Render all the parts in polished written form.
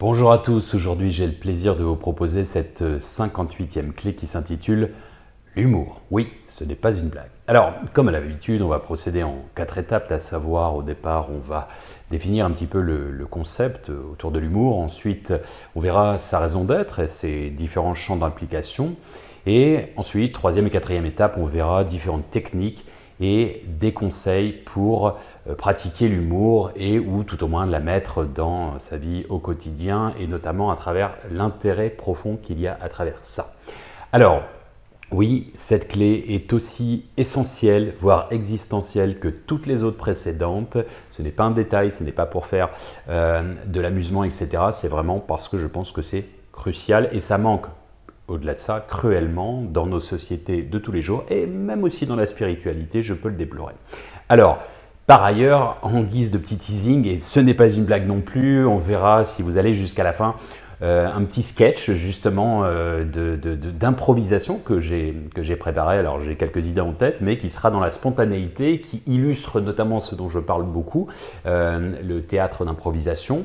Bonjour à tous, aujourd'hui j'ai le plaisir de vous proposer cette 58e clé qui s'intitule l'humour. Oui, ce n'est pas une blague. Alors, comme à l'habitude, on va procéder en 4 étapes, à savoir au départ on va définir un petit peu le concept autour de l'humour, ensuite on verra sa raison d'être et ses différents champs d'implication, et ensuite, 3e et 4e étape, on verra différentes techniques et des conseils pour pratiquer l'humour et ou tout au moins la mettre dans sa vie au quotidien et notamment à travers l'intérêt profond qu'il y a à travers ça. Alors, oui, cette clé est aussi essentielle, voire existentielle que toutes les autres précédentes. Ce n'est pas un détail, ce n'est pas pour faire de l'amusement, etc. C'est vraiment parce que je pense que c'est crucial et ça manque. Au-delà de ça, cruellement, dans nos sociétés de tous les jours, et même aussi dans la spiritualité, je peux le déplorer. Alors, par ailleurs, en guise de petit teasing, et ce n'est pas une blague non plus, on verra si vous allez jusqu'à la fin, un petit sketch justement d'improvisation que j'ai préparé. Alors j'ai quelques idées en tête, mais qui sera dans la spontanéité, qui illustre notamment ce dont je parle beaucoup, le théâtre d'improvisation,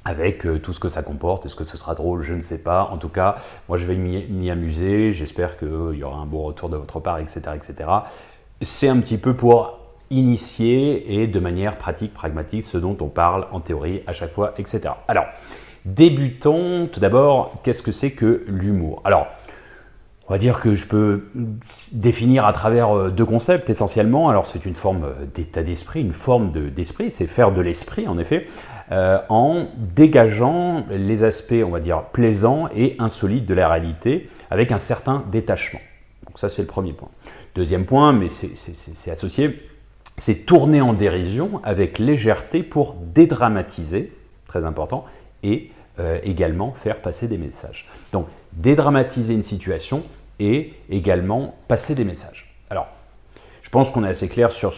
avec tout ce que ça comporte. Est-ce que ce sera drôle? Je ne sais pas. En tout cas, moi je vais m'y amuser. J'espère qu'il y aura un bon retour de votre part, etc. etc. C'est un petit peu pour initier et de manière pratique, pragmatique, ce dont on parle en théorie à chaque fois, etc. Alors, débutons tout d'abord. Qu'est-ce que c'est que l'humour? Alors, on va dire que je peux définir à travers deux concepts essentiellement. Alors c'est une forme d'état d'esprit, une forme d'esprit, c'est faire de l'esprit en effet, en dégageant les aspects, on va dire, plaisants et insolites de la réalité avec un certain détachement. Donc ça c'est le premier point. Deuxième point, mais c'est associé, c'est tourner en dérision avec légèreté pour dédramatiser, très important, et également faire passer des messages. Donc dédramatiser une situation et également passer des messages. Alors, je pense qu'on est assez clair sur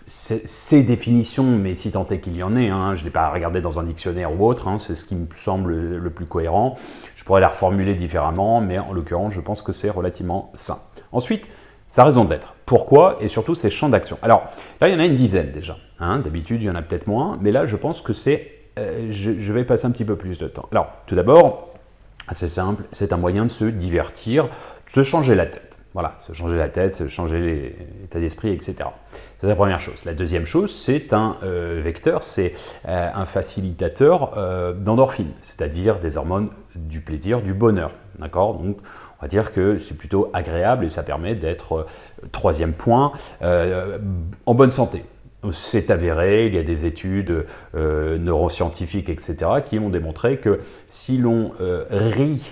ces définitions, mais si tant est qu'il y en ait, hein, je ne l'ai pas regardé dans un dictionnaire ou autre, hein, c'est ce qui me semble le plus cohérent. Je pourrais la reformuler différemment, mais en l'occurrence, je pense que c'est relativement sain. Ensuite, sa raison d'être. Pourquoi? Et surtout ses champs d'action. Alors, là, il y en a une dizaine déjà. Hein, d'habitude, il y en a peut-être moins, mais là, je pense que je vais passer un petit peu plus de temps. Alors, tout d'abord, assez simple, c'est un moyen de se divertir, de se changer la tête. Voilà, se changer la tête, se changer l'état d'esprit, etc. C'est la première chose. La deuxième chose, c'est un vecteur, c'est un facilitateur d'endorphines, c'est-à-dire des hormones du plaisir, du bonheur. D'accord? Donc, on va dire que c'est plutôt agréable et ça permet d'être, troisième point, en bonne santé. C'est avéré, il y a des études neuroscientifiques, etc., qui ont démontré que si l'on rit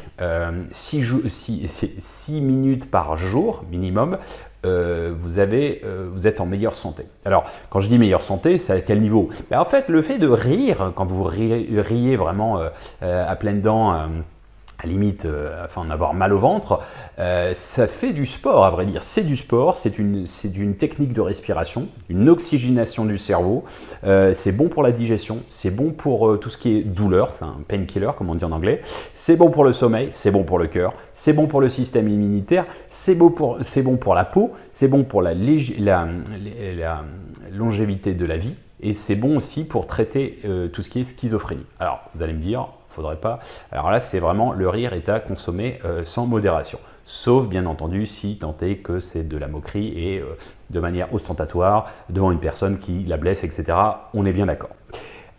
6 minutes par jour minimum, vous êtes en meilleure santé. Alors, quand je dis meilleure santé, c'est à quel niveau? En fait, le fait de rire, quand vous riez vraiment à pleines dents, à limite, afin d'avoir mal au ventre, ça fait du sport, à vrai dire. C'est du sport, c'est une technique de respiration, une oxygénation du cerveau. C'est bon pour la digestion, c'est bon pour tout ce qui est douleur, c'est un painkiller comme on dit en anglais. C'est bon pour le sommeil, c'est bon pour le cœur, c'est bon pour le système immunitaire, c'est bon pour la peau, c'est bon pour la longévité de la vie et c'est bon aussi pour traiter tout ce qui est schizophrénie. Alors, vous allez me dire, faudrait pas. Alors là, c'est vraiment le rire est à consommer sans modération. Sauf, bien entendu, si tant est que c'est de la moquerie et de manière ostentatoire devant une personne qui la blesse, etc. On est bien d'accord.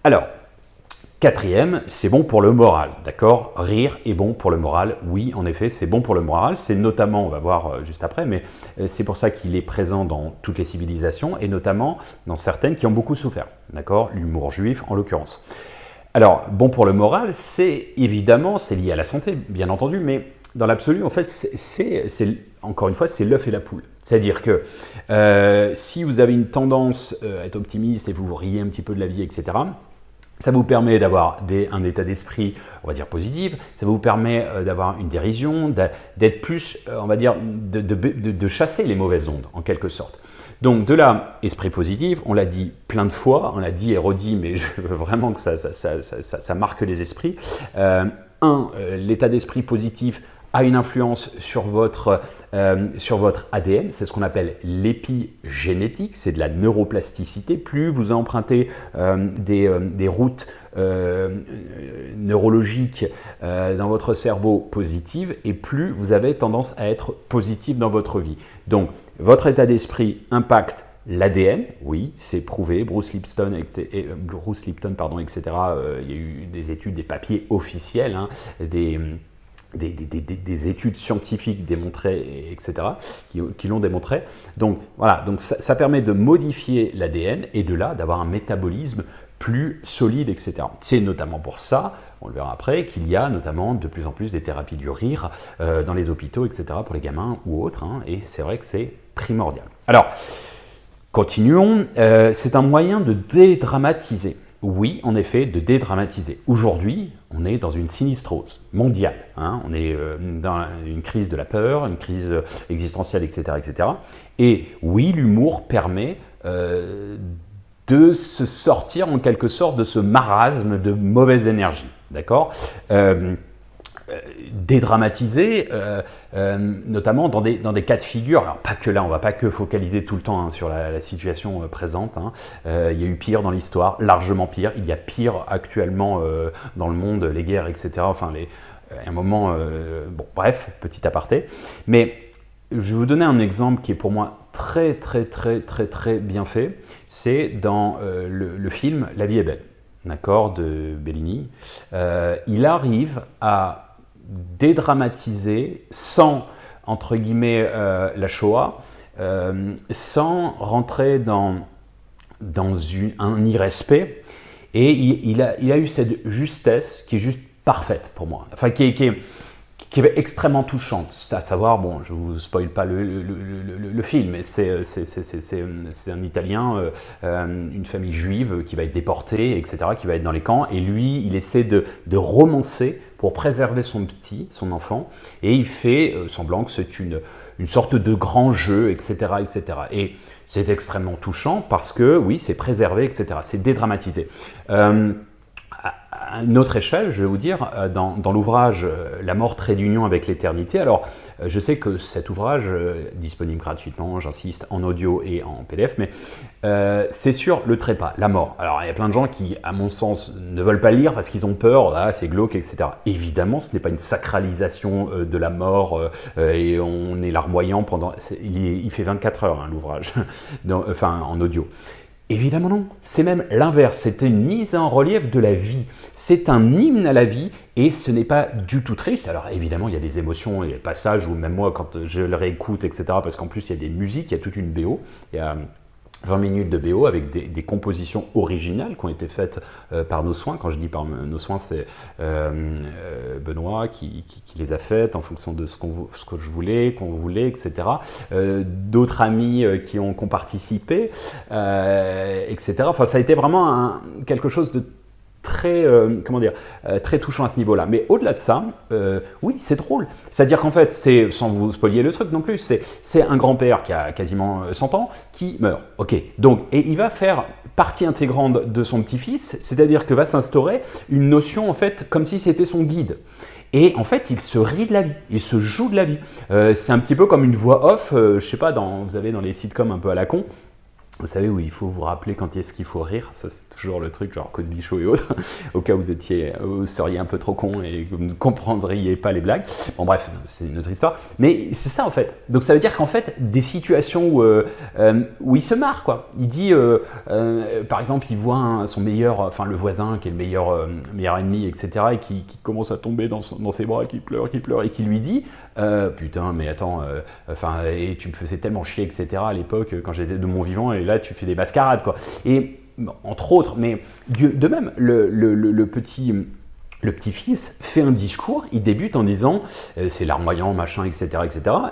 Alors, quatrième, c'est bon pour le moral, d'accord? Rire est bon pour le moral. Oui, en effet, c'est bon pour le moral. C'est notamment, on va voir juste après, mais c'est pour ça qu'il est présent dans toutes les civilisations et notamment dans certaines qui ont beaucoup souffert, d'accord? L'humour juif, en l'occurrence. Alors, bon pour le moral, c'est évidemment, c'est lié à la santé, bien entendu, mais dans l'absolu, en fait, encore une fois, c'est l'œuf et la poule. C'est-à-dire que si vous avez une tendance à être optimiste et vous riez un petit peu de la vie, etc., ça vous permet d'avoir un état d'esprit, on va dire, positif. Ça vous permet d'avoir une dérision, d'être plus, on va dire, de chasser les mauvaises ondes, en quelque sorte. Donc de là, esprit positif, on l'a dit plein de fois, on l'a dit et redit, mais je veux vraiment que ça marque les esprits. L'état d'esprit positif a une influence sur votre ADN. C'est ce qu'on appelle l'épigénétique, c'est de la neuroplasticité. Plus vous empruntez des routes neurologiques dans votre cerveau positives, et plus vous avez tendance à être positif dans votre vie. Donc, votre état d'esprit impacte l'ADN, oui, c'est prouvé. Bruce Lipton, etc. Il y a eu des études, des papiers officiels, hein, des études scientifiques démontrées, etc., qui l'ont démontré. Donc voilà, donc ça permet de modifier l'ADN et de là d'avoir un métabolisme plus solide, etc. C'est notamment pour ça, on le verra après, qu'il y a notamment de plus en plus des thérapies du rire dans les hôpitaux, etc., pour les gamins ou autres, hein, et c'est vrai que c'est primordial. Alors, continuons, c'est un moyen de dédramatiser. Oui, en effet, de dédramatiser. Aujourd'hui, on est dans une sinistrose mondiale. Hein, on est dans une crise de la peur, une crise existentielle, etc., etc. Et oui, l'humour permet de se sortir en quelque sorte de ce marasme de mauvaise énergie. D'accord ? Dédramatiser, notamment dans des cas de figure. Alors pas que là, on ne va pas que focaliser tout le temps hein, sur la situation présente. Hein. Il y a eu pire dans l'histoire, largement pire. Il y a pire actuellement dans le monde, les guerres, etc. Enfin, à un moment, bon, bref, petit aparté. Mais je vais vous donner un exemple qui est pour moi très bien fait. C'est dans le film La vie est belle, d'accord, de Bellini. Il arrive à dédramatiser sans, entre guillemets, la Shoah, sans rentrer dans un irrespect. Et il a eu cette justesse qui est juste parfaite pour moi, enfin qui est extrêmement touchante, à savoir, bon, je ne vous spoil pas le film, mais c'est un Italien, une famille juive qui va être déportée, etc., qui va être dans les camps, et lui, il essaie de romancer pour préserver son enfant, et il fait semblant que c'est une sorte de grand jeu, etc., etc. Et c'est extrêmement touchant parce que, oui, c'est préservé, etc., c'est dédramatisé. À une autre échelle, je vais vous dire, dans l'ouvrage « La mort trait d'union avec l'éternité », alors je sais que cet ouvrage est disponible gratuitement, j'insiste, en audio et en PDF, mais c'est sur le trépas, la mort. Alors il y a plein de gens qui, à mon sens, ne veulent pas le lire parce qu'ils ont peur, ah, c'est glauque, etc. Évidemment, ce n'est pas une sacralisation de la mort et on est larmoyant pendant... Il fait 24 heures, hein, l'ouvrage, enfin en audio. Évidemment non, c'est même l'inverse, c'est une mise en relief de la vie, c'est un hymne à la vie et ce n'est pas du tout triste. Alors évidemment il y a des émotions, il y a des passages où même moi quand je le réécoute, etc., parce qu'en plus il y a des musiques, il y a toute une BO, il y a 20 minutes de BO avec des compositions originales qui ont été faites par nos soins. Quand je dis par nos soins, c'est Benoît qui les a faites en fonction de ce que je voulais, qu'on voulait, etc. D'autres amis qui ont participé, etc. Enfin, ça a été vraiment quelque chose de très, très touchant à ce niveau-là. Mais au-delà de ça, oui, c'est drôle. C'est-à-dire qu'en fait, sans vous spoiler le truc non plus, c'est un grand-père qui a quasiment 100 ans qui meurt. Ok. Donc, et il va faire partie intégrante de son petit-fils, c'est-à-dire que va s'instaurer une notion, en fait, comme si c'était son guide. Et en fait, il se rit de la vie, il se joue de la vie. C'est un petit peu comme une voix off, je sais pas, vous avez dans les sitcoms un peu à la con, vous savez où il faut vous rappeler quand est-ce qu'il faut rire, ça c'est toujours le truc, genre Cosby Show et autres, au cas où vous seriez un peu trop con et que vous ne comprendriez pas les blagues. Bon bref, c'est une autre histoire. Mais c'est ça en fait. Donc ça veut dire qu'en fait, des situations où il se marre quoi. Il dit, par exemple, il voit le voisin qui est le meilleur ennemi, etc. et qui commence à tomber dans ses bras, qui pleure et qui lui dit putain mais attends, et tu me faisais tellement chier, etc. à l'époque quand j'étais de mon vivant et là tu fais des mascarades quoi. Et entre autres, mais de même le petit-fils fait un discours, il débute en disant c'est larmoyant, machin, etc.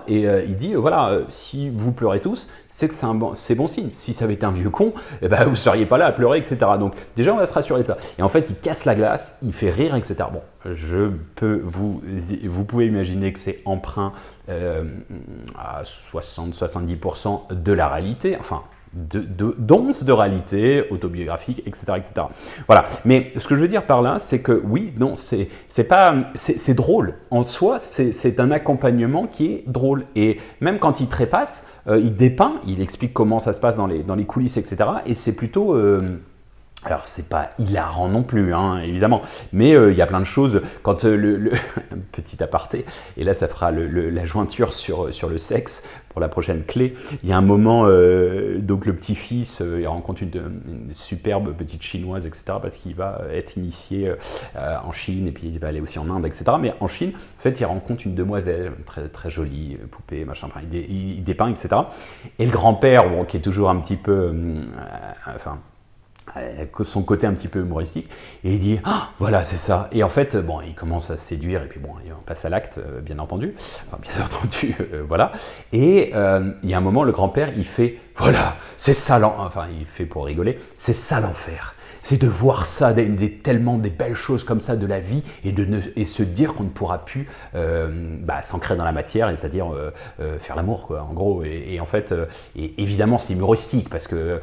Et il dit voilà, si vous pleurez tous, c'est que c'est bon signe. Si ça avait été un vieux con, eh ben, vous ne seriez pas là à pleurer, etc. Donc déjà, on va se rassurer de ça. Et en fait, il casse la glace, il fait rire, etc. Bon, vous pouvez imaginer que c'est emprunt à 60-70% de la réalité. Enfin, d'onces de réalité autobiographique, etc., etc. Voilà. Mais ce que je veux dire par là, c'est que oui, non, c'est drôle. En soi, c'est un accompagnement qui est drôle. Et même quand il trépasse, il dépeint, il explique comment ça se passe dans les coulisses, etc. Et c'est plutôt... alors, c'est pas hilarant non plus, hein, évidemment, mais il y a plein de choses. Quand petit aparté, et là, ça fera la jointure sur le sexe pour la prochaine clé. Il y a un moment, donc le petit-fils, il rencontre une superbe petite chinoise, etc., parce qu'il va être initié en Chine, et puis il va aller aussi en Inde, etc. Mais en Chine, en fait, il rencontre une demoiselle très, très jolie, poupée, machin, enfin, il dépeint, etc. Et le grand-père, bon, qui est toujours un petit peu... son côté un petit peu humoristique, et il dit ah, voilà, c'est ça. Et en fait, bon, il commence à se séduire, et puis bon, on passe à l'acte, bien entendu. Enfin, bien entendu, voilà. Et il y a un moment, le grand-père, il fait voilà, c'est ça, enfin, il fait pour rigoler, c'est ça l'enfer. C'est de voir ça, tellement des belles choses comme ça de la vie, et se dire qu'on ne pourra plus s'ancrer dans la matière, et c'est-à-dire faire l'amour, quoi, en gros. Et en fait, et évidemment, c'est humoristique, parce que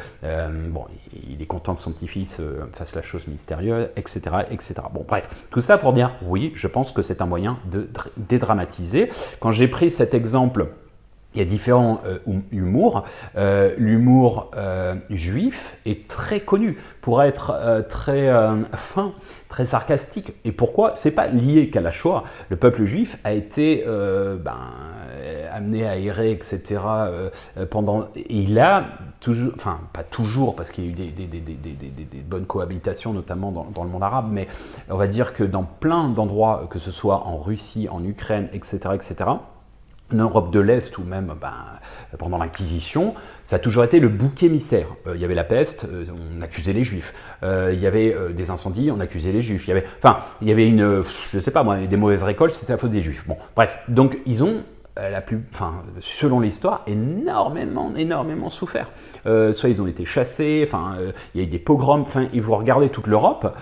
bon, il est content que son petit-fils fasse la chose mystérieuse, etc., etc. Bon, bref, tout ça pour dire, oui, je pense que c'est un moyen de dédramatiser. Quand j'ai pris cet exemple, il y a différents humours. L'humour juif est très connu pour être très fin, très sarcastique. Et pourquoi? C'est pas lié qu'à la Shoah. Le peuple juif a été amené à errer, etc. Et il a toujours, enfin pas toujours, parce qu'il y a eu des bonnes cohabitations, notamment dans le monde arabe, mais on va dire que dans plein d'endroits, que ce soit en Russie, en Ukraine, etc., etc., en Europe de l'Est ou même pendant l'Inquisition, ça a toujours été le bouc émissaire. Il y avait la peste, on accusait les Juifs. Il y avait des incendies, on accusait les Juifs. Il y avait je sais pas moi, des mauvaises récoltes, c'était la faute des Juifs. Bon, bref, donc ils ont selon l'histoire, énormément souffert. Soit ils ont été chassés, il y a eu des pogroms, et vous regardez toute l'Europe,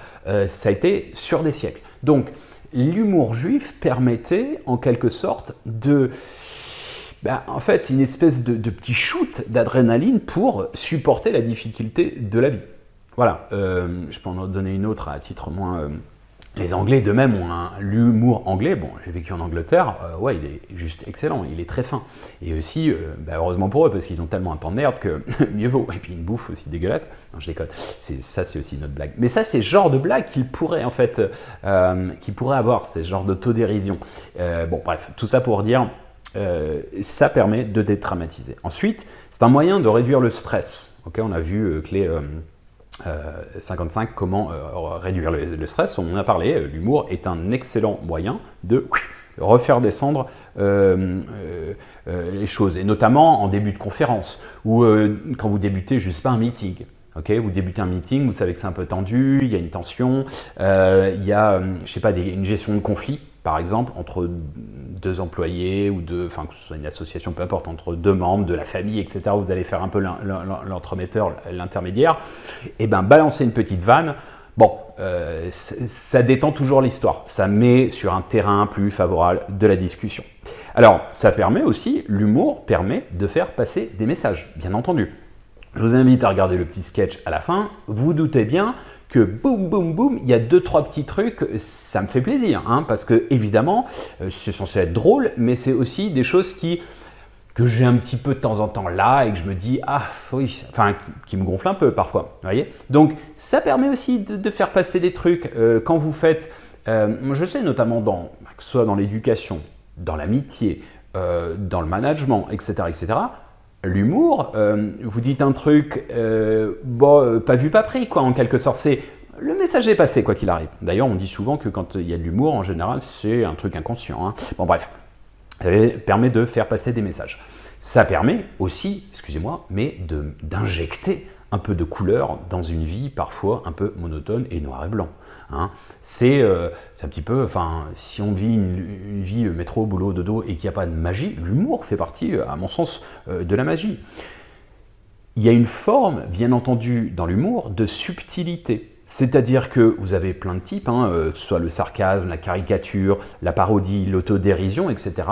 ça a été sur des siècles. Donc, l'humour juif permettait, en quelque sorte, en fait, une espèce de petit shoot d'adrénaline pour supporter la difficulté de la vie. Voilà, je peux en donner une autre à titre moins... Les Anglais, de même, ont l'humour anglais. Bon, j'ai vécu en Angleterre, ouais, il est juste excellent, il est très fin. Et aussi, heureusement pour eux, parce qu'ils ont tellement un temps de merde que mieux vaut. Et puis une bouffe aussi dégueulasse. Non, je déconne. Ça, c'est aussi notre blague. Mais ça, c'est le genre de blague qu'ils pourraient, en fait, avoir, c'est ce genre d'autodérision. Bon, bref, tout ça pour dire... ça permet de dédramatiser. Ensuite, c'est un moyen de réduire le stress. Okay, on a vu clé 55, comment réduire le stress. On en a parlé, l'humour est un excellent moyen de refaire descendre les choses, et notamment en début de conférence, ou quand vous débutez, je sais pas, un meeting. Okay, vous débutez un meeting, vous savez que c'est un peu tendu, il y a une tension, il y a, je sais pas, une gestion de conflit, par exemple, entre deux employés ou que ce soit une association, peu importe, entre deux membres de la famille, etc. Vous allez faire un peu l'entremetteur, l'intermédiaire. Et balancer une petite vanne, bon, ça détend toujours l'histoire. Ça met sur un terrain plus favorable de la discussion. Alors, ça permet aussi, l'humour permet de faire passer des messages, bien entendu. Je vous invite à regarder le petit sketch à la fin. Vous doutez bien que boum, boum, boum, il y a 2-3 petits trucs, ça me fait plaisir, hein, parce que évidemment, c'est censé être drôle, mais c'est aussi des choses que j'ai un petit peu de temps en temps là, et que je me dis, ah oui, qui me gonflent un peu parfois, vous voyez. Donc, ça permet aussi de faire passer des trucs quand vous faites, je sais notamment que ce soit dans l'éducation, dans l'amitié, dans le management, etc., etc., l'humour, vous dites un truc, pas vu, pas pris, quoi, en quelque sorte. Le message est passé, quoi qu'il arrive. D'ailleurs, on dit souvent que quand il y a de l'humour, en général, c'est un truc inconscient. Hein. Bon, bref, ça permet de faire passer des messages. Ça permet aussi, excusez-moi, mais d'injecter un peu de couleur dans une vie parfois un peu monotone et noir et blanc. Hein. C'est un petit peu, si on vit une vie métro, boulot, dodo et qu'il n'y a pas de magie, l'humour fait partie, à mon sens, de la magie. Il y a une forme, bien entendu, dans l'humour, de subtilité. C'est-à-dire que vous avez plein de types, que ce soit le sarcasme, la caricature, la parodie, l'autodérision, etc.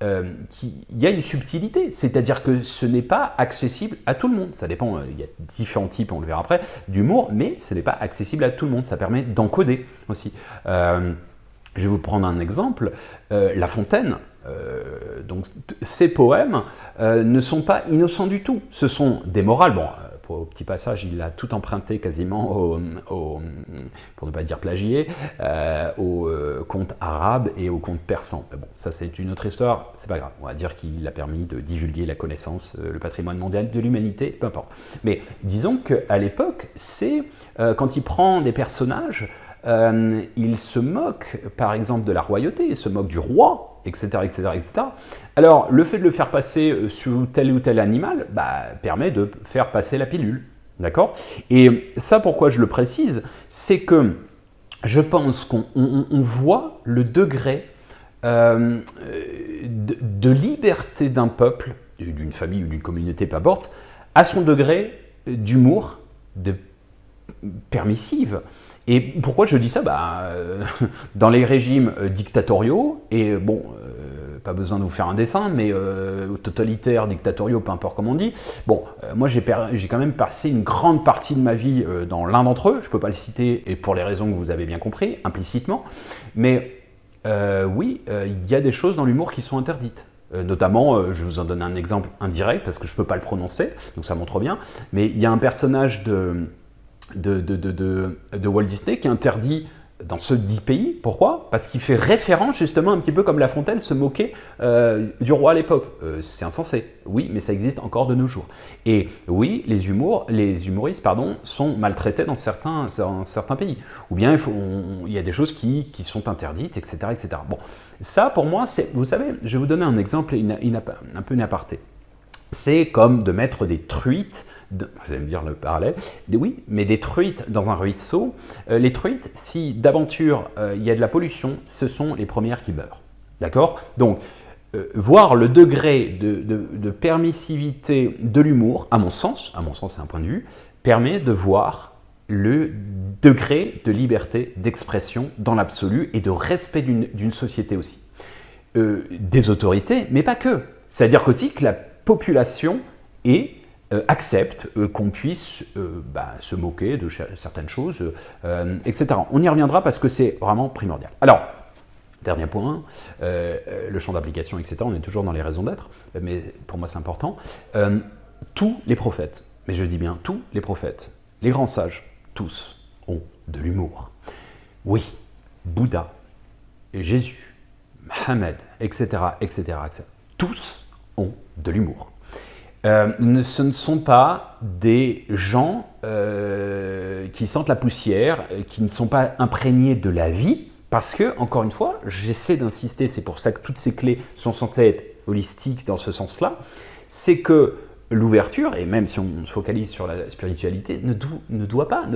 il y a une subtilité, c'est-à-dire que ce n'est pas accessible à tout le monde. Ça dépend, il y a différents types, on le verra après, d'humour, mais ce n'est pas accessible à tout le monde. Ça permet d'encoder aussi. Je vais vous prendre un exemple. La Fontaine, donc ses poèmes ne sont pas innocents du tout. Ce sont des morales. Bon, au petit passage, il a tout emprunté quasiment pour ne pas dire plagié, aux contes arabes et aux contes persans. Mais bon, ça c'est une autre histoire, c'est pas grave. On va dire qu'il a permis de divulguer la connaissance, le patrimoine mondial de l'humanité, peu importe. Mais disons qu'à l'époque, c'est quand il prend des personnages, il se moque par exemple de la royauté, il se moque du roi, etc., etc., etc. Alors, le fait de le faire passer sous tel ou tel animal permet de faire passer la pilule. D'accord? Et ça, pourquoi je le précise, c'est que je pense qu'on voit le degré de liberté d'un peuple, d'une famille ou d'une communauté, peu importe, à son degré d'humour, de permissive. Et pourquoi je dis ça? Dans les régimes dictatoriaux, et bon, pas besoin de vous faire un dessin, mais totalitaires, dictatoriaux, peu importe comment on dit, bon, moi j'ai quand même passé une grande partie de ma vie dans l'un d'entre eux, je ne peux pas le citer, et pour les raisons que vous avez bien compris, implicitement, mais oui, il y a des choses dans l'humour qui sont interdites. Notamment, je vais vous en donner un exemple indirect, parce que je ne peux pas le prononcer, donc ça montre bien, mais il y a un personnage de Walt Disney qui est interdit dans ce 10 pays. Pourquoi? Parce qu'il fait référence justement un petit peu comme La Fontaine se moquait du roi à l'époque. C'est insensé, oui, mais ça existe encore de nos jours. Et oui, les humoristes sont maltraités dans certains pays. Ou bien il y a des choses qui sont interdites, etc., etc. Bon, ça pour moi, vous savez, je vais vous donner un exemple un peu inaparté. C'est comme de mettre des truites, vous allez me dire le parallèle, oui, mais des truites dans un ruisseau. Les truites, si d'aventure il y a de la pollution, ce sont les premières qui meurent. D'accord? Donc, voir le degré de permissivité de l'humour, à mon sens c'est un point de vue, permet de voir le degré de liberté d'expression dans l'absolu et de respect d'une société aussi. Des autorités, mais pas que. C'est-à-dire qu'aussi que la population accepte qu'on puisse se moquer de certaines choses, etc. On y reviendra parce que c'est vraiment primordial. Alors, dernier point, le champ d'application, etc. On est toujours dans les raisons d'être, mais pour moi c'est important. Tous les prophètes, mais je dis bien tous les prophètes, les grands sages, tous ont de l'humour. Oui, Bouddha, Jésus, Mohammed, etc., etc., etc. Tous ont de l'humour. Ce ne sont pas des gens qui sentent la poussière, qui ne sont pas imprégnés de la vie, parce que, encore une fois, j'essaie d'insister, c'est pour ça que toutes ces clés sont censées être holistiques dans ce sens-là, c'est que l'ouverture, et même si on se focalise sur la spiritualité, ne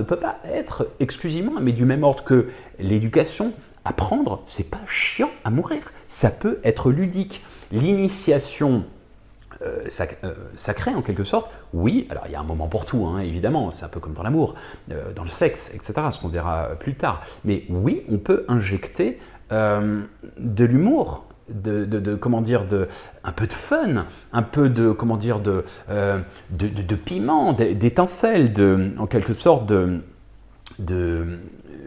peut pas être exclusivement, mais du même ordre que l'éducation. Apprendre, c'est pas chiant à mourir, ça peut être ludique. L'initiation sacrée en quelque sorte, oui, alors il y a un moment pour tout, hein, évidemment, c'est un peu comme dans l'amour, dans le sexe, etc., ce qu'on verra plus tard. Mais oui, on peut injecter de l'humour, un peu de fun, un peu de piment, d'étincelles, en quelque sorte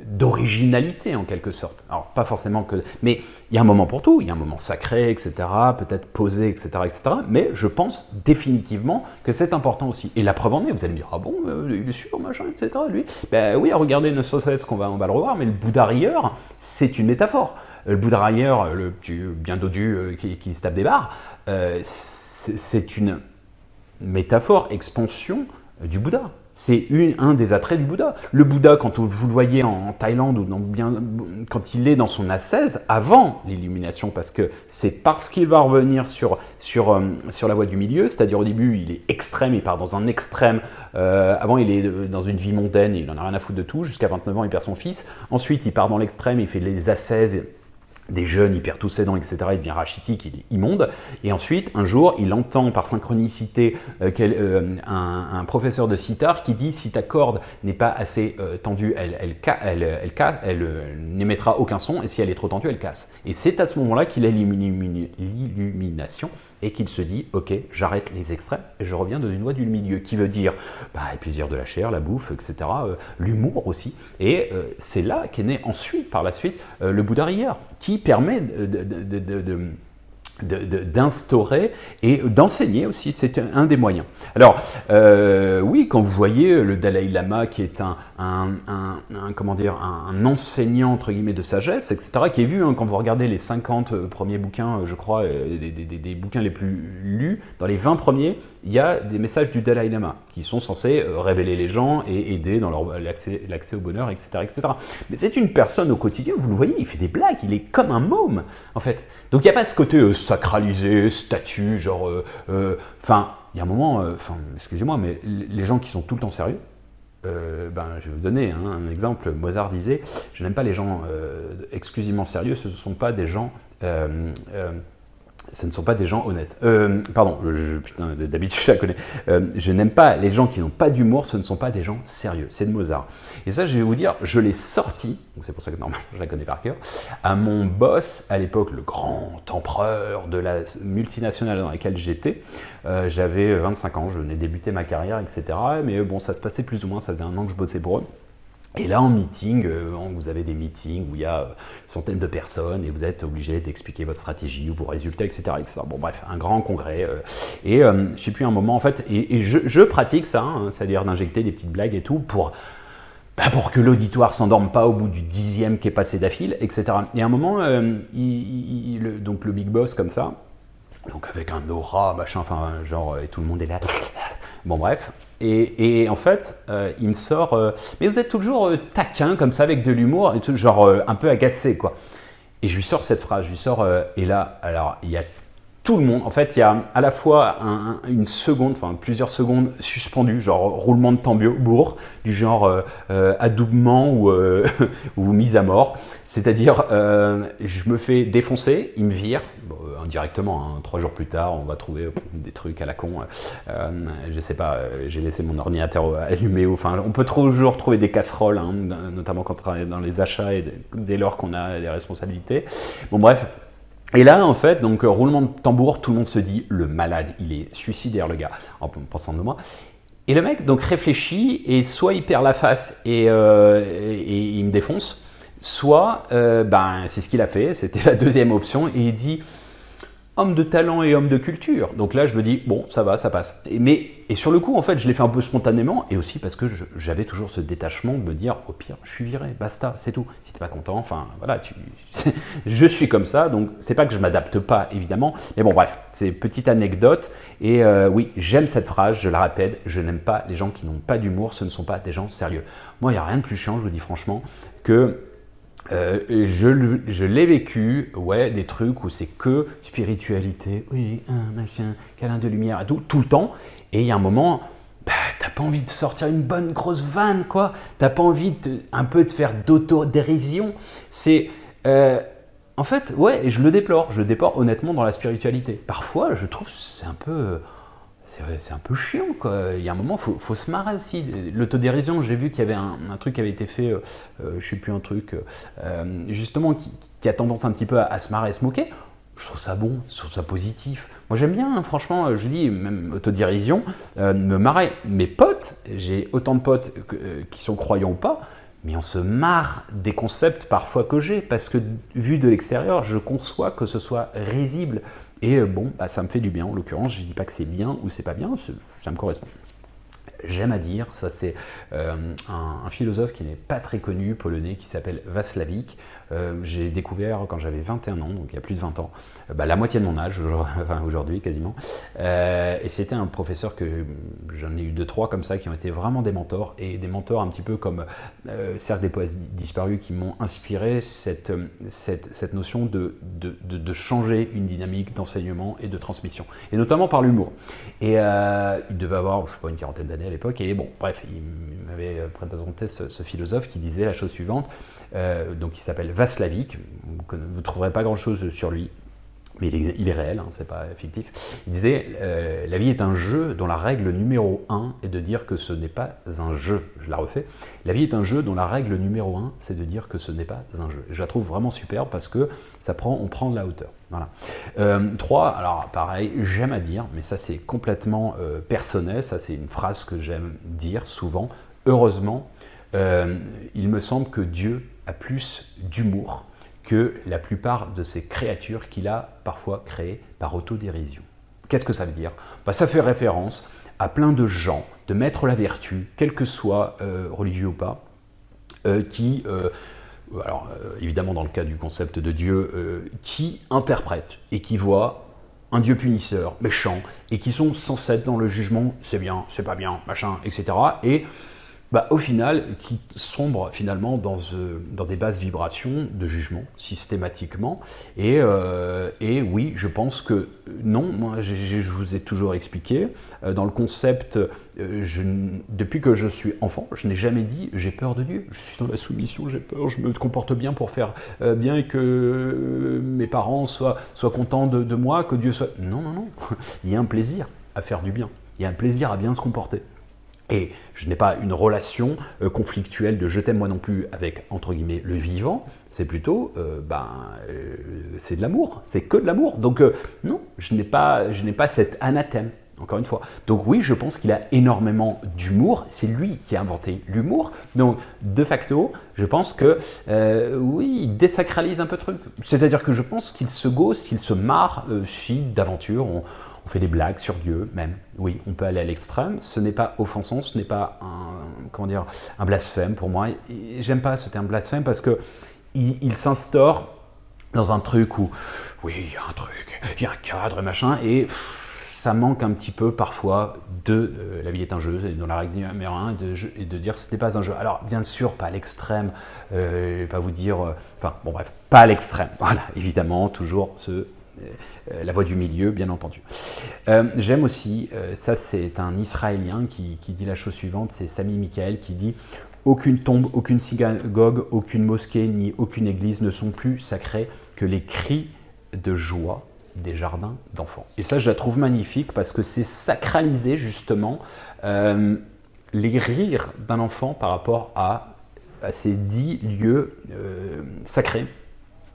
d'originalité en quelque sorte. Alors pas forcément que... Mais il y a un moment pour tout, il y a un moment sacré, etc., peut-être posé, etc., etc. Mais je pense définitivement que c'est important aussi. Et la preuve en est, vous allez me dire, ah bon, il est sûr, machin, etc., lui. Ben oui, regardez, ne serait-ce qu'on va le revoir, mais le Bouddha rieur, c'est une métaphore. Le Bouddha rieur, le petit bien dodu qui se tape des barres, c'est une métaphore, expansion du Bouddha. C'est un des attraits du Bouddha. Le Bouddha, quand vous le voyez en Thaïlande ou quand il est dans son ascèse, avant l'illumination, parce que c'est parce qu'il va revenir sur la voie du milieu, c'est-à-dire au début il est extrême, il part dans un extrême, avant il est dans une vie mondaine, il en a rien à foutre de tout, jusqu'à 29 ans il perd son fils, ensuite il part dans l'extrême, il fait les ascèses, des jeunes hyper tous ses dents, etc. Il devient rachitique, il est immonde. Et ensuite, un jour, il entend par synchronicité un professeur de sitar qui dit si ta corde n'est pas assez tendue, elle n'émettra aucun son, et si elle est trop tendue, elle casse. Et c'est à ce moment-là qu'il a l'illumination et qu'il se dit ok, j'arrête les extraits et je reviens dans une voie du milieu, qui veut dire le plaisir de la chair, la bouffe, etc. L'humour aussi. Et c'est là qu'est né ensuite, par la suite, le Bouddha rieur, qui permet d'instaurer et d'enseigner aussi, c'est un des moyens. Alors, oui, quand vous voyez le Dalai Lama qui est un enseignant entre guillemets de sagesse, etc., qui est vu, quand vous regardez les 50 premiers bouquins, je crois, des bouquins les plus lus, dans les 20 premiers, il y a des messages du Dalai Lama qui sont censés révéler les gens et aider dans l'accès au bonheur, etc., etc. Mais c'est une personne au quotidien, vous le voyez, il fait des blagues, il est comme un môme, en fait. Donc il n'y a pas ce côté sacralisé, statue, genre... il y a un moment, excusez-moi, mais les gens qui sont tout le temps sérieux, je vais vous donner un exemple. Mozart disait « Je n'aime pas les gens exclusivement sérieux, ce ne sont pas des gens... ce ne sont pas des gens honnêtes. D'habitude je la connais. Je n'aime pas les gens qui n'ont pas d'humour, ce ne sont pas des gens sérieux. C'est de Mozart. Et ça, je vais vous dire, je l'ai sorti, donc c'est pour ça que normalement je la connais par cœur, à mon boss, à l'époque, le grand empereur de la multinationale dans laquelle j'étais. J'avais 25 ans, je venais débuter ma carrière, etc. Mais bon, ça se passait plus ou moins, ça faisait un an que je bossais pour eux. Et là, en meeting, vous avez des meetings où il y a centaines de personnes et vous êtes obligé d'expliquer votre stratégie ou vos résultats, etc., etc. Bon, bref, un grand congrès. Je ne sais plus, un moment, en fait, et je pratique ça, c'est-à-dire d'injecter des petites blagues et tout pour que l'auditoire s'endorme pas au bout du 10e qui est passé d'affile, etc. Et à un moment, donc le big boss, comme ça, donc avec un aura, machin, et tout le monde est là. Bon, bref. Et en fait, il me sort mais vous êtes toujours taquin comme ça avec de l'humour, un peu agacé, quoi. Et je lui sors cette phrase, et là, alors il y a tout le monde, en fait, il y a à la fois une seconde, plusieurs secondes suspendues, genre roulement de tambour, du genre adoubement ou mise à mort. C'est-à-dire, je me fais défoncer, il me vire, indirectement, 3 jours plus tard, on va trouver des trucs à la con. Je sais pas, j'ai laissé mon ordinateur allumé, on peut toujours trouver des casseroles, notamment quand on travaille dans les achats et dès lors qu'on a des responsabilités. Bon, bref. Et là, en fait, donc roulement de tambour, tout le monde se dit, le malade, il est suicidaire, le gars, en pensant de moi. Et le mec, donc, réfléchit, et soit il perd la face et il me défonce, soit, c'est ce qu'il a fait, c'était la deuxième option, et il dit, homme de talent et homme de culture. Donc là, je me dis, bon, ça va, ça passe. Et sur le coup, en fait, je l'ai fait un peu spontanément, et aussi parce que j'avais toujours ce détachement de me dire, au pire, je suis viré, basta, c'est tout. Si t'es pas content, voilà, je suis comme ça, donc c'est pas que je m'adapte pas, évidemment, mais bon, bref, c'est une petite anecdote. Et oui, j'aime cette phrase, je la répète, je n'aime pas les gens qui n'ont pas d'humour, ce ne sont pas des gens sérieux. Moi, il n'y a rien de plus chiant, je vous dis franchement, que je l'ai vécu, des trucs où c'est que spiritualité, oui, machin, câlin de lumière et tout le temps. Et il y a un moment, t'as pas envie de sortir une bonne grosse vanne, quoi. T'as pas envie un peu de faire d'autodérision. C'est, en fait, et je le déplore. Je déplore honnêtement dans la spiritualité. Parfois, je trouve que c'est un peu chiant, quoi. Il y a un moment, faut se marrer aussi. L'autodérision, j'ai vu qu'il y avait un truc qui avait été fait, je sais plus, un truc, justement, qui a tendance un petit peu à se marrer, à se moquer. Je trouve ça bon, je trouve ça positif. Moi, j'aime bien, franchement, je dis, même autodérision, me marrer. Mes potes, j'ai autant de potes qui sont croyants ou pas, mais on se marre des concepts parfois que j'ai, parce que vu de l'extérieur, je conçois que ce soit risible. Et ça me fait du bien, en l'occurrence, je ne dis pas que c'est bien ou c'est pas bien, ça me correspond. J'aime à dire, ça c'est un philosophe qui n'est pas très connu, polonais, qui s'appelle Václavik. J'ai découvert quand j'avais 21 ans, donc il y a plus de 20 ans, la moitié de mon âge, aujourd'hui quasiment. Et c'était un professeur que j'en ai eu 2-3 comme ça, qui ont été vraiment des mentors, et des mentors un petit peu comme Cercle des poètes disparus, qui m'ont inspiré cette notion de changer une dynamique d'enseignement et de transmission, et notamment par l'humour. Et il devait avoir, je sais pas, une quarantaine d'années à l'époque. Et bon, bref, il m'avait présenté ce philosophe qui disait la chose suivante. Donc, il s'appelle Václavic. Vous ne trouverez pas grand-chose sur lui. Mais il est réel, hein, c'est pas fictif. Il disait la vie est un jeu dont la règle numéro 1 est de dire que ce n'est pas un jeu. Je la refais. La vie est un jeu dont la règle numéro 1, c'est de dire que ce n'est pas un jeu. Je la trouve vraiment superbe parce que on prend de la hauteur. Voilà. 3, alors pareil, j'aime à dire, mais ça c'est complètement personnel, ça c'est une phrase que j'aime dire souvent. Heureusement, il me semble que Dieu a plus d'humour que la plupart de ces créatures qu'il a parfois créées par autodérision. Qu'est-ce que ça veut dire? Ça fait référence à plein de gens, de maîtres la vertu, quel que soit religieux ou pas, qui, évidemment dans le cas du concept de Dieu, qui interprètent et qui voient un Dieu punisseur, méchant, et qui sont sans être dans le jugement, c'est bien, c'est pas bien, machin, etc. Et au final, qui sombre finalement dans des basses vibrations de jugement, systématiquement. Et oui, je pense que non, moi je vous ai toujours expliqué, dans le concept, depuis que je suis enfant, je n'ai jamais dit j'ai peur de Dieu, je suis dans la soumission, j'ai peur, je me comporte bien pour faire bien et que mes parents soient contents de moi, que Dieu soit... Non, non, non, il y a un plaisir à faire du bien, il y a un plaisir à bien se comporter. Et je n'ai pas une relation conflictuelle de je t'aime moi non plus avec, entre guillemets, le vivant. C'est plutôt, c'est de l'amour, c'est que de l'amour. Donc non, je n'ai pas cet anathème, encore une fois. Donc oui, je pense qu'il a énormément d'humour. C'est lui qui a inventé l'humour. Donc de facto, je pense que oui, il désacralise un peu le truc. C'est-à-dire que je pense qu'il se gausse, qu'il se marre si d'aventure on fait des blagues sur Dieu, même. Oui, on peut aller à l'extrême. Ce n'est pas offensant, ce n'est pas un blasphème pour moi. J'aime pas ce terme blasphème parce que il s'instaure dans un truc où, oui, il y a un truc, il y a un cadre et machin, et ça manque un petit peu parfois de la vie est un jeu, c'est dans la règle numéro 1, et de dire que ce n'est pas un jeu. Alors, bien sûr, pas à l'extrême, je ne vais pas vous dire... bon bref, pas à l'extrême. Voilà, évidemment, toujours la voie du milieu, bien entendu. J'aime aussi, ça c'est un Israélien qui dit la chose suivante, c'est Sami Michael qui dit « Aucune tombe, aucune synagogue, aucune mosquée ni aucune église ne sont plus sacrées que les cris de joie des jardins d'enfants. » Et ça, je la trouve magnifique parce que c'est sacraliser justement les rires d'un enfant par rapport à ces 10 lieux sacrés.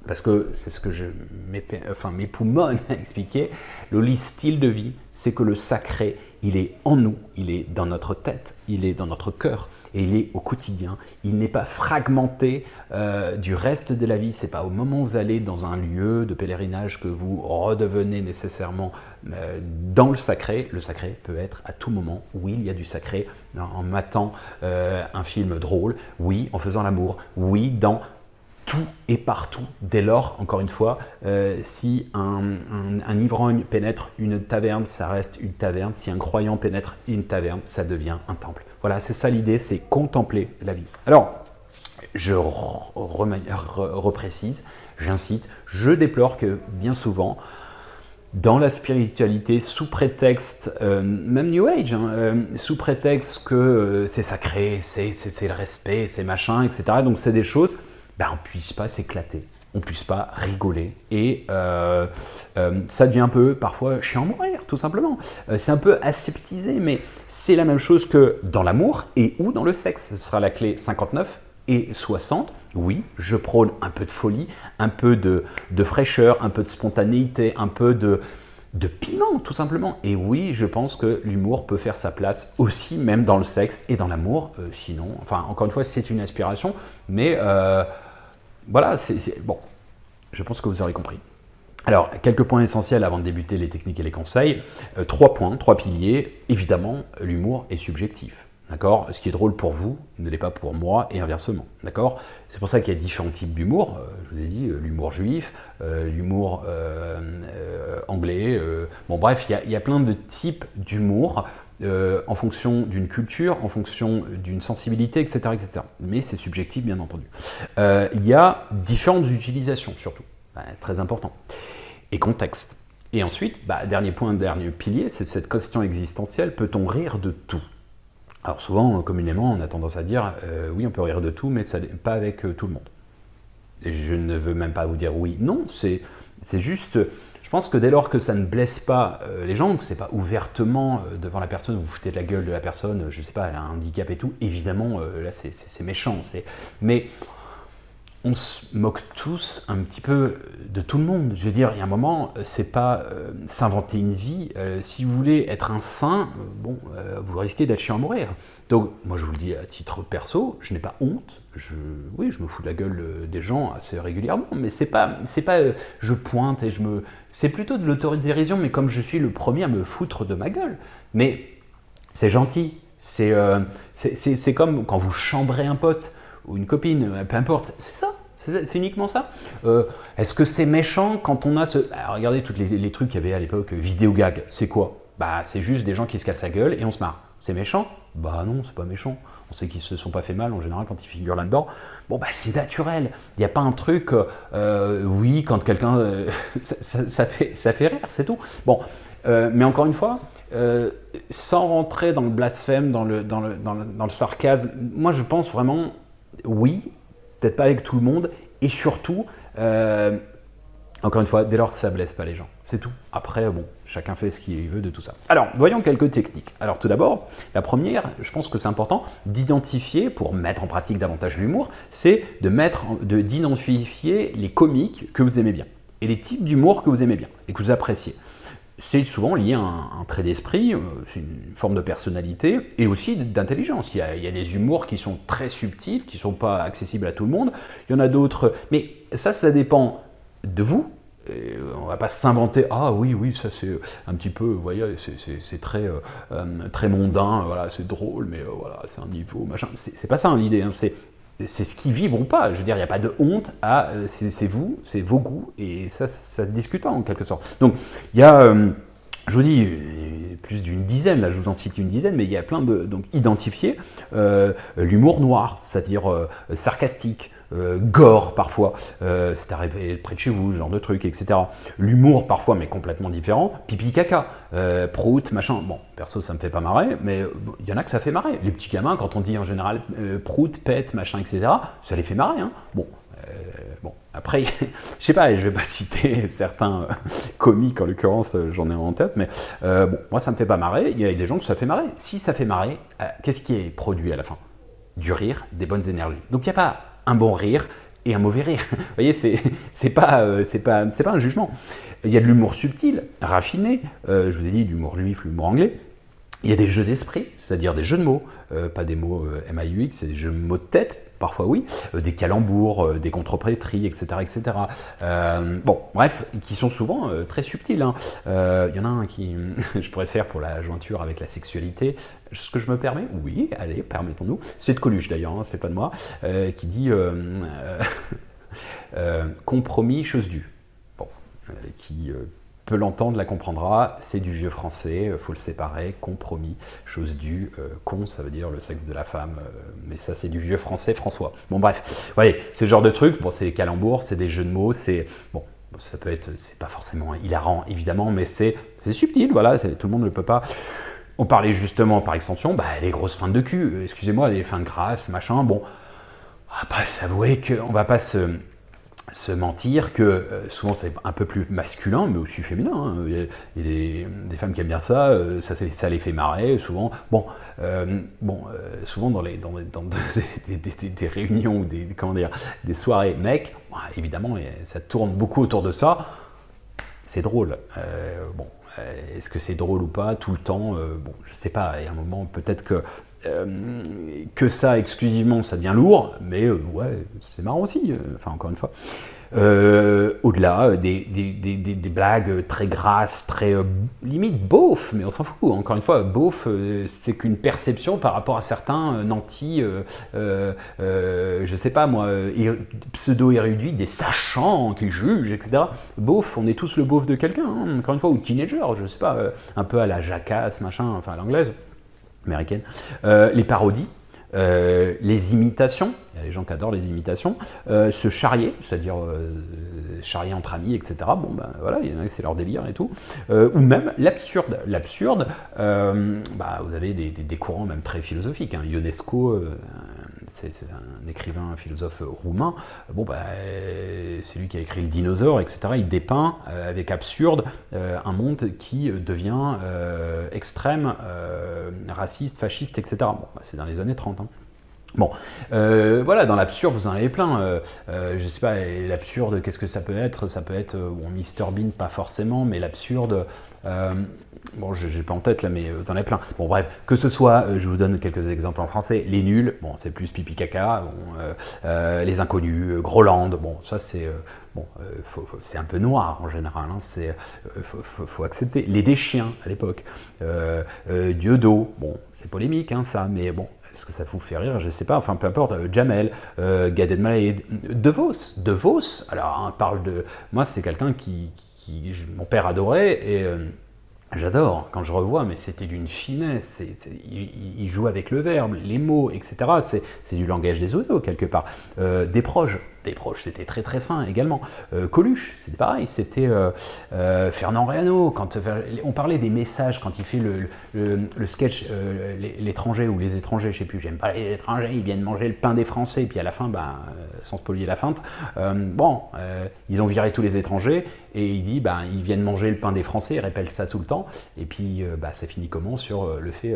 Parce que c'est ce que mes poumons expliquaient, le style de vie, c'est que le sacré, il est en nous, il est dans notre tête, il est dans notre cœur, et il est au quotidien. Il n'est pas fragmenté du reste de la vie. C'est pas au moment où vous allez dans un lieu de pèlerinage que vous redevenez nécessairement dans le sacré. Le sacré peut être à tout moment. Oui, il y a du sacré en matant un film drôle. Oui, en faisant l'amour. Oui, dans tout et partout. Dès lors, encore une fois, si un ivrogne pénètre une taverne, ça reste une taverne. Si un croyant pénètre une taverne, ça devient un temple. Voilà, c'est ça l'idée, c'est contempler la vie. Alors, je reprécise, j'incite, je déplore que bien souvent, dans la spiritualité, sous prétexte, même New Age, sous prétexte que c'est sacré, c'est le respect, c'est machin, etc. Donc c'est des choses... on ne puisse pas s'éclater, on ne puisse pas rigoler. Et ça devient un peu, parfois, chiant à mourir, tout simplement. C'est un peu aseptisé, mais c'est la même chose que dans l'amour et ou dans le sexe. Ce sera la clé 59 et 60. Oui, je prône un peu de folie, un peu de fraîcheur, un peu de spontanéité, un peu de piment, tout simplement. Et oui, je pense que l'humour peut faire sa place aussi, même dans le sexe et dans l'amour. Sinon, encore une fois, c'est une inspiration, mais... voilà, bon, je pense que vous aurez compris. Alors, quelques points essentiels avant de débuter les techniques et les conseils. 3 points, 3 piliers. Évidemment, l'humour est subjectif. D'accord ? Ce qui est drôle pour vous ne l'est pas pour moi et inversement. D'accord ? C'est pour ça qu'il y a différents types d'humour. Je vous ai dit, l'humour juif, l'humour anglais. Bon, bref, il y a plein de types d'humour. En fonction d'une culture, en fonction d'une sensibilité, etc., etc. Mais c'est subjectif, bien entendu. Il y a différentes utilisations, surtout. Très important. Et contexte. Et ensuite, dernier point, dernier pilier, c'est cette question existentielle. Peut-on rire de tout ? Alors souvent, communément, on a tendance à dire oui, on peut rire de tout, mais pas avec tout le monde. Et je ne veux même pas vous dire oui, non, c'est juste, je pense que dès lors que ça ne blesse pas les gens, que c'est pas ouvertement devant la personne, vous vous foutez de la gueule de la personne, je sais pas, elle a un handicap et tout, évidemment, là c'est méchant, mais on se moque tous un petit peu de tout le monde. Je veux dire, il y a un moment, c'est pas s'inventer une vie. Si vous voulez être un saint, vous risquez d'être chiant à mourir. Donc, moi, je vous le dis à titre perso, je n'ai pas honte. Oui, je me fous de la gueule des gens assez régulièrement, mais c'est pas, je pointe et c'est plutôt de l'autodérision, mais comme je suis le premier à me foutre de ma gueule. Mais c'est gentil. C'est comme quand vous chambrez un pote ou une copine, peu importe, c'est ça. C'est uniquement ça. Est-ce que c'est méchant quand on a ce... Alors, regardez tous les trucs qu'il y avait à l'époque, vidéo gag, c'est quoi? Bah, c'est juste des gens qui se cassent la gueule et on se marre. C'est méchant? Bah non, c'est pas méchant. On sait qu'ils se sont pas fait mal en général quand ils figurent là-dedans. Bon, bah c'est naturel. Il n'y a pas un truc, oui, quand quelqu'un... ça fait rire, c'est tout. Bon, mais encore une fois, sans rentrer dans le blasphème, dans le sarcasme, moi je pense vraiment, oui, peut-être pas avec tout le monde, et surtout, encore une fois, dès lors que ça blesse pas les gens, c'est tout. Après, bon, chacun fait ce qu'il veut de tout ça. Alors, voyons quelques techniques. Alors, tout d'abord, la première, je pense que c'est important d'identifier, pour mettre en pratique davantage l'humour, c'est d'identifier les comiques que vous aimez bien, et les types d'humour que vous aimez bien, et que vous appréciez. C'est souvent lié à un trait d'esprit, c'est une forme de personnalité et aussi d'intelligence. Il y a des humours qui sont très subtils, qui ne sont pas accessibles à tout le monde. Il y en a d'autres, mais ça dépend de vous. On ne va pas s'inventer, ah oui, ça c'est un petit peu, vous voyez, c'est très mondain, voilà, c'est drôle, mais voilà, c'est un niveau, machin. C'est pas ça l'idée, hein, c'est ce qui vibre ou pas. Je veux dire, il n'y a pas de honte à c'est vous, c'est vos goûts, et ça se discute pas en quelque sorte. Donc, il y a, je vous dis, plus d'une dizaine, là je vous en cite une dizaine, mais il y a plein de... Donc, identifier l'humour noir, c'est-à-dire sarcastique, gore parfois, c'est arrivé près de chez vous, ce genre de truc, etc. L'humour parfois, mais complètement différent, pipi caca, prout, machin. Bon, perso, ça me fait pas marrer, mais il y en a que ça fait marrer. Les petits gamins, quand on dit en général prout, pète, machin, etc., ça les fait marrer. Hein. Bon, après, je sais pas, je vais pas citer certains comiques, en l'occurrence, j'en ai en tête, mais moi ça me fait pas marrer, il y a des gens que ça fait marrer. Si ça fait marrer, qu'est-ce qui est produit à la fin? Du rire, des bonnes énergies. Donc il n'y a pas un bon rire et un mauvais rire. Vous voyez, c'est pas un jugement. Il y a de l'humour subtil, raffiné, je vous ai dit l'humour juif, l'humour anglais. Il y a des jeux d'esprit, c'est-à-dire des jeux de mots, pas des mots MAUX, c'est des jeux de mots de tête, parfois oui, des calembours, des contrepétries, etc. etc. Bon, bref, qui sont souvent très subtils. Hein. Il y en a un qui, je pourrais faire pour la jointure avec la sexualité. Ce que je me permets, oui, allez, permettons-nous, c'est de Coluche d'ailleurs, hein, c'est pas de moi, qui dit compromis, chose due. Bon, qui peut l'entendre, la comprendra, c'est du vieux français, faut le séparer, compromis, chose due, con, ça veut dire le sexe de la femme, mais ça c'est du vieux français François. Bon bref, vous voyez, c'est ce genre de truc, bon c'est des calembours, c'est des jeux de mots, c'est, bon, ça peut être, c'est pas forcément hilarant évidemment, mais c'est subtil, voilà, tout le monde ne le peut pas. On parlait justement par extension, les grosses fins de cul, excusez-moi, les fins de grâce, machin, bon, on va pas s'avouer qu'on va pas se mentir que souvent c'est un peu plus masculin, mais aussi féminin. Hein. Il y a des femmes qui aiment bien ça, ça les fait marrer, souvent. Souvent dans des réunions ou des soirées mecs, évidemment, ça tourne beaucoup autour de ça. C'est drôle. Est-ce que c'est drôle ou pas tout le temps? Je sais pas. Il y a un moment, peut-être que ça exclusivement, ça devient lourd, mais ouais, c'est marrant aussi. Enfin, encore une fois. Au-delà des blagues très grasses, très limite beauf, mais on s'en fout. Encore une fois, beauf, c'est qu'une perception par rapport à certains nantis, je sais pas moi, pseudo-érudits, des sachants qui jugent, etc. Beauf, on est tous le beauf de quelqu'un, hein, encore une fois, ou teenager, je sais pas, un peu à la jacasse, machin, enfin à l'anglaise, américaine. Les parodies. les imitations, il y a les gens qui adorent les imitations, se charrier, c'est-à-dire charrier entre amis, etc. Bon, ben voilà, il y en a, c'est leur délire et tout. Ou même l'absurde. L'absurde, vous avez des courants même très philosophiques. Hein. Ionesco, c'est un écrivain, un philosophe roumain. Bon, c'est lui qui a écrit Le Dinosaure, etc. Il dépeint avec absurde un monde qui devient extrême, raciste, fasciste, etc. Bon, c'est dans les années 30. Hein. Bon, voilà, dans l'absurde, vous en avez plein. Je sais pas, l'absurde, qu'est-ce que ça peut être? Ça peut être, Mr Bean, pas forcément, mais l'absurde, bon, j'ai pas en tête là, mais vous en avez plein. Bon, bref, que ce soit, je vous donne quelques exemples en français, les nuls, bon, c'est plus pipi caca, bon, les inconnus, Groland, bon, ça c'est... c'est un peu noir en général, hein, faut accepter. Les Deschiens à l'époque, Dieudo, bon, c'est polémique hein, ça, mais bon, est-ce que ça vous fait rire? Je sais pas, enfin peu importe, Jamel, Gad Elmaleh, De Vos, alors on parle de... Moi c'est quelqu'un qui mon père adorait et... J'adore, quand je revois, mais c'était d'une finesse, il joue avec le verbe, les mots, etc. C'est du langage des oiseaux, quelque part. Desproges, c'était très très fin également. Coluche, c'était pareil, c'était Fernand Reynaud, quand on parlait des messages, quand il fait le sketch l'étranger ou les étrangers, je sais plus, j'aime pas les étrangers, ils viennent manger le pain des Français, et puis à la fin, sans spolier la feinte, ils ont viré tous les étrangers, et il dit, ils viennent manger le pain des Français, il répète ça tout le temps, et puis ça finit comment sur le fait...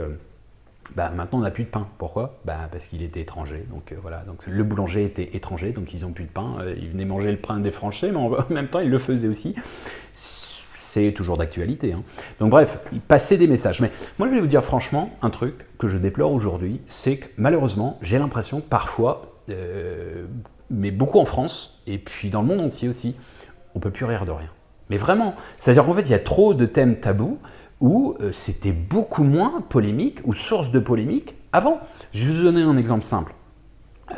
maintenant on n'a plus de pain. Pourquoi? Parce qu'il était étranger. Donc voilà. Donc le boulanger était étranger, donc ils n'ont plus de pain. Ils venaient manger le pain des Français, mais en même temps ils le faisaient aussi. C'est toujours d'actualité. Hein. Donc bref, il passait des messages. Mais moi je vais vous dire franchement un truc que je déplore aujourd'hui, c'est que malheureusement j'ai l'impression parfois, mais beaucoup en France et puis dans le monde entier aussi, on peut plus rire de rien. Mais vraiment, c'est-à-dire qu'en fait il y a trop de thèmes tabous où c'était beaucoup moins polémique ou source de polémique avant. Je vais vous donner un exemple simple.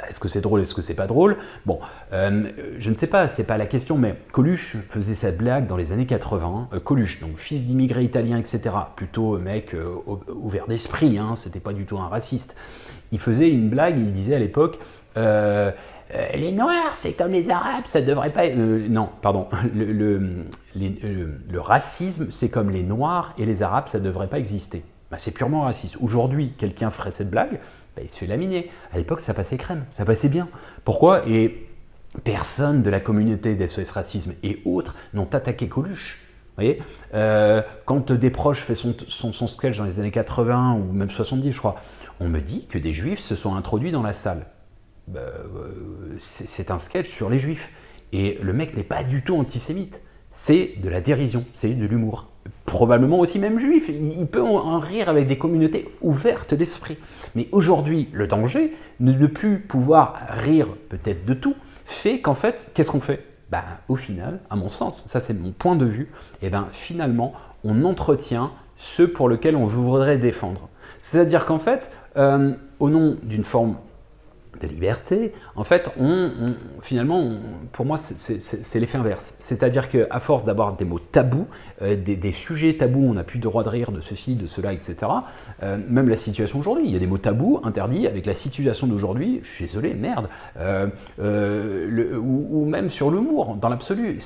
Est-ce que c'est drôle, est-ce que c'est pas drôle? Bon, je ne sais pas, c'est pas la question, mais Coluche faisait cette blague dans les années 80. Coluche, donc fils d'immigrés italiens, etc. Plutôt mec ouvert d'esprit, hein, c'était pas du tout un raciste. Il faisait une blague, il disait à l'époque... les Noirs, c'est comme les Arabes, ça devrait pas... non, pardon. Le racisme, c'est comme les Noirs et les Arabes, ça devrait pas exister. C'est purement raciste. Aujourd'hui, quelqu'un ferait cette blague, il se fait laminer. À l'époque, ça passait crème, ça passait bien. Pourquoi? Et personne de la communauté d'SOS Racisme et autres n'ont attaqué Coluche. Vous voyez, quand Desproges fait son sketch dans les années 80 ou même 70, je crois, on me dit que des Juifs se sont introduits dans la salle. C'est un sketch sur les Juifs. Et le mec n'est pas du tout antisémite. C'est de la dérision, c'est de l'humour. Probablement aussi même juif. Il peut en rire avec des communautés ouvertes d'esprit. Mais aujourd'hui, le danger, ne plus pouvoir rire peut-être de tout, fait qu'en fait, qu'est-ce qu'on fait? Au final, à mon sens, ça c'est mon point de vue, finalement, on entretient ceux pour lesquels on voudrait défendre. C'est-à-dire qu'en fait, au nom d'une forme de liberté, en fait, finalement, pour moi, c'est l'effet inverse. C'est-à-dire qu'à force d'avoir des mots tabous, des sujets tabous, on n'a plus le droit de rire de ceci, de cela, etc. Même la situation aujourd'hui, il y a des mots tabous, interdits, avec la situation d'aujourd'hui, je suis désolé, merde. Ou même sur l'humour, dans l'absolu.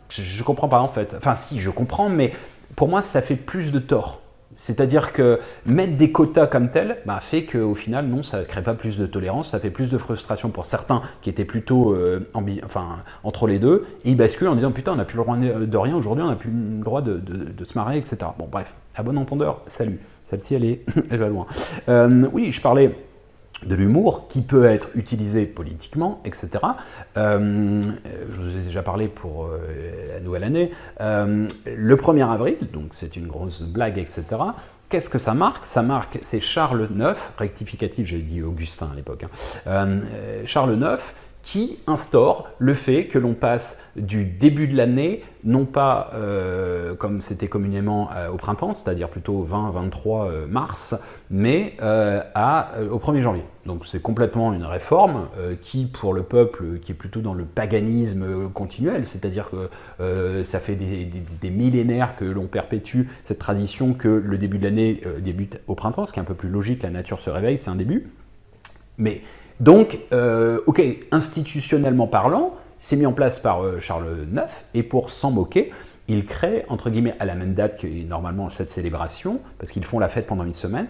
Je ne comprends pas, en fait. Enfin, si, je comprends, mais pour moi, ça fait plus de tort. C'est-à-dire que mettre des quotas comme tel fait qu'au final, non, ça ne crée pas plus de tolérance, ça fait plus de frustration pour certains qui étaient plutôt entre les deux, et ils basculent en disant « Putain, on n'a plus le droit de rien aujourd'hui, on n'a plus le droit de se marrer, etc. » Bon, bref, à bon entendeur, salut. Celle-ci, elle va loin. Oui, je parlais de l'humour qui peut être utilisé politiquement, etc. Je vous ai déjà parlé pour la nouvelle année. Le 1er avril, donc c'est une grosse blague, etc. Qu'est-ce que ça marque? Ça marque, c'est Charles IX, rectificatif, j'ai dit Augustin à l'époque, Charles IX, qui instaure le fait que l'on passe du début de l'année, non pas comme c'était communément au printemps, c'est-à-dire plutôt 20-23 mars, mais au 1er janvier. Donc c'est complètement une réforme qui, pour le peuple, qui est plutôt dans le paganisme continuel, c'est-à-dire que ça fait des millénaires que l'on perpétue cette tradition que le début de l'année débute au printemps, ce qui est un peu plus logique, la nature se réveille, c'est un début. Mais donc, ok, institutionnellement parlant, c'est mis en place par Charles IX, et pour s'en moquer, il crée, entre guillemets, à la même date que normalement cette célébration, parce qu'ils font la fête pendant une semaine,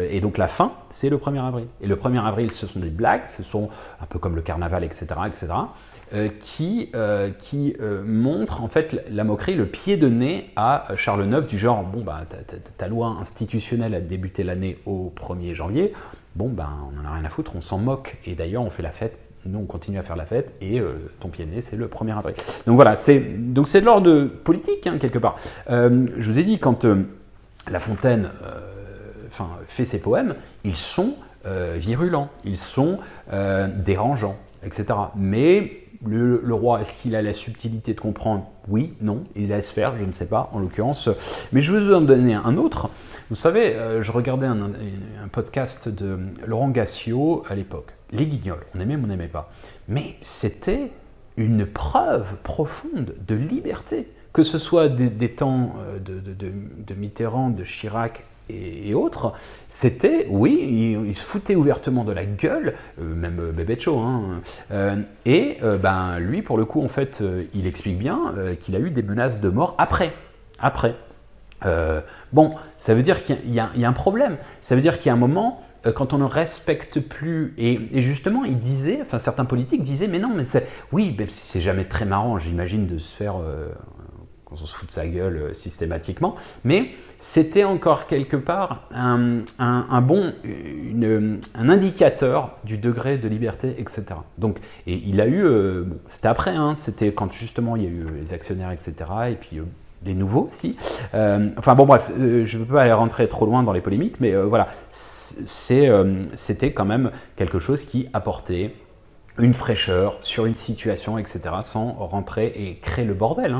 et donc la fin, c'est le 1er avril. Et le 1er avril, ce sont des blagues, ce sont un peu comme le carnaval, etc., qui montrent en fait la moquerie, le pied de nez à Charles IX, du genre, bon, bah, ta loi institutionnelle a débuté l'année au 1er janvier, bon, ben, on n'en a rien à foutre, on s'en moque, et d'ailleurs, on fait la fête. Nous, on continue à faire la fête et ton pied de nez, c'est le 1er avril. Donc voilà, c'est de l'ordre politique, hein, quelque part. Je vous ai dit, quand La Fontaine fait ses poèmes, ils sont virulents, ils sont dérangeants, etc. Mais le roi, est-ce qu'il a la subtilité de comprendre? Oui, non, il laisse faire, je ne sais pas, en l'occurrence. Mais je vais vous en donner un autre. Vous savez, je regardais un podcast de Laurent Gassiot à l'époque. Les Guignols, on aimait, on n'aimait pas. Mais c'était une preuve profonde de liberté. Que ce soit des temps de Mitterrand, de Chirac et autres, c'était, oui, il se foutait ouvertement de la gueule, même Bébécho, lui, pour le coup, en fait, il explique bien qu'il a eu des menaces de mort après. Bon, ça veut dire qu'il y a un problème. Ça veut dire qu'il y a un moment, quand on ne respecte plus, et justement, il disait, enfin certains politiques disaient, mais non, mais oui, même si c'est jamais très marrant, j'imagine, de se faire, qu'on se fout de sa gueule systématiquement, mais c'était encore quelque part un indicateur du degré de liberté, etc. Donc, et il a eu, c'était après, c'était quand justement il y a eu les actionnaires, etc., et puis les nouveaux aussi. Enfin bon bref, je ne peux pas aller rentrer trop loin dans les polémiques, mais voilà, c'était quand même quelque chose qui apportait une fraîcheur sur une situation, etc., sans rentrer et créer le bordel.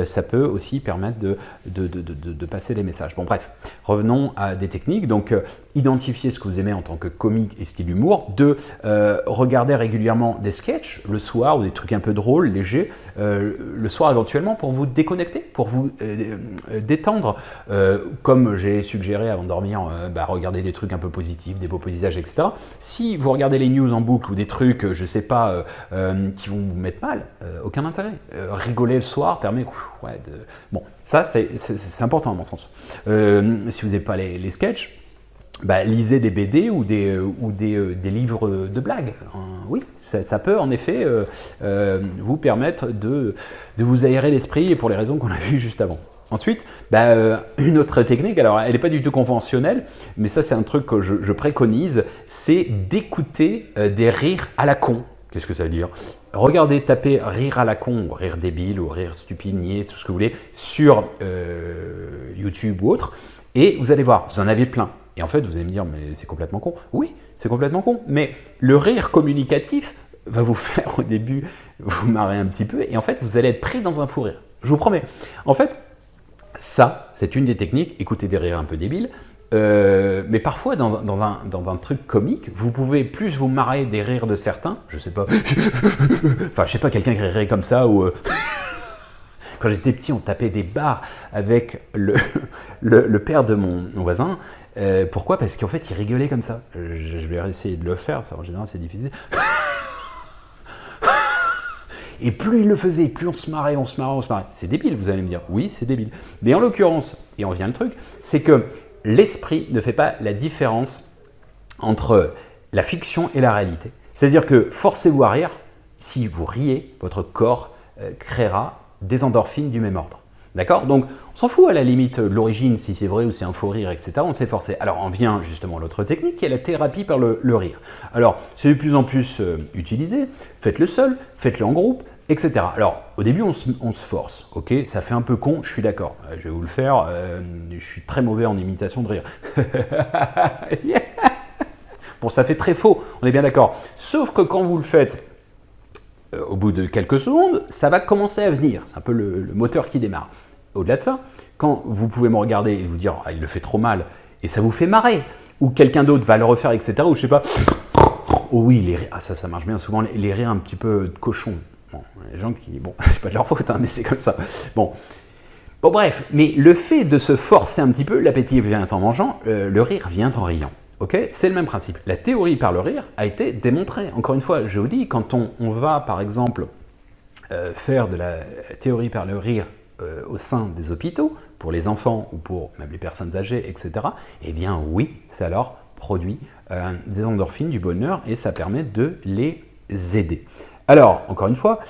Ça peut aussi permettre de passer les messages. Bon bref, revenons à des techniques. Donc, identifier ce que vous aimez en tant que comique et style humour. Regarder régulièrement des sketchs le soir ou des trucs un peu drôles, légers, le soir éventuellement pour vous déconnecter, pour vous détendre. Comme j'ai suggéré avant de dormir, regardez des trucs un peu positifs, des beaux paysages, etc. Si vous regardez les news en boucle ou des trucs, je sais pas, qui vont vous mettre mal, aucun intérêt. Rigoler le soir permet... Bon, ça c'est important à mon sens. Si vous n'avez pas les sketchs, lisez des BD ou des livres de blagues. Oui, ça peut en effet vous permettre de vous aérer l'esprit, et pour les raisons qu'on a vues juste avant. Ensuite, une autre technique, alors elle n'est pas du tout conventionnelle, mais ça c'est un truc que je préconise, c'est d'écouter des rires à la con. Qu'est-ce que ça veut dire? Regardez, tapez rire à la con, ou rire débile, ou rire stupide, niais, tout ce que vous voulez, sur YouTube ou autre, et vous allez voir, vous en avez plein. Et en fait, vous allez me dire, mais c'est complètement con. Oui, c'est complètement con, mais le rire communicatif va vous faire au début vous marrer un petit peu, et en fait, vous allez être pris dans un fou rire. Je vous promets. En fait, ça, c'est une des techniques, écoutez des rires un peu débiles, mais parfois dans un truc comique, vous pouvez plus vous marrer des rires de certains, je sais pas, enfin je sais pas, quelqu'un qui rirait comme ça, ou quand j'étais petit on tapait des barres avec le père de mon voisin. Pourquoi? Parce qu'en fait il rigolait comme ça. Je vais essayer de le faire, ça en général c'est difficile. Et plus il le faisait, plus on se marrait. C'est débile, vous allez me dire. Oui, c'est débile. Mais en l'occurrence, et on vient le truc, c'est que l'esprit ne fait pas la différence entre la fiction et la réalité. C'est-à-dire que forcez-vous à rire, si vous riez, votre corps créera des endorphines du même ordre. D'accord? Donc, on s'en fout à la limite de l'origine, si c'est vrai ou c'est un faux rire, etc. On s'est forcé. Alors, on vient justement à l'autre technique, qui est la thérapie par le rire. Alors, c'est de plus en plus utilisé. Faites-le seul, faites-le en groupe, etc. Alors, au début, on se force. Ok, ça fait un peu con, je suis d'accord. Je vais vous le faire. Je suis très mauvais en imitation de rire. Yeah. Bon, ça fait très faux, on est bien d'accord. Sauf que quand vous le faites, au bout de quelques secondes, ça va commencer à venir. C'est un peu le moteur qui démarre. Au-delà de ça, quand vous pouvez me regarder et vous dire « Ah, il le fait trop mal » et ça vous fait marrer, ou quelqu'un d'autre va le refaire, etc., ou je sais pas, oh oui, les rires, ça marche bien souvent, les rires un petit peu de cochon. Bon, les gens qui, bon, c'est pas de leur faute, mais c'est comme ça. Bon, bref, mais le fait de se forcer un petit peu, l'appétit vient en mangeant, le rire vient en riant. Ok, c'est le même principe. La théorie par le rire a été démontrée. Encore une fois, je vous dis, quand on va par exemple faire de la théorie par le rire au sein des hôpitaux, pour les enfants ou pour même les personnes âgées, etc., eh bien oui, ça leur produit des endorphines, du bonheur, et ça permet de les aider. Alors, encore une fois,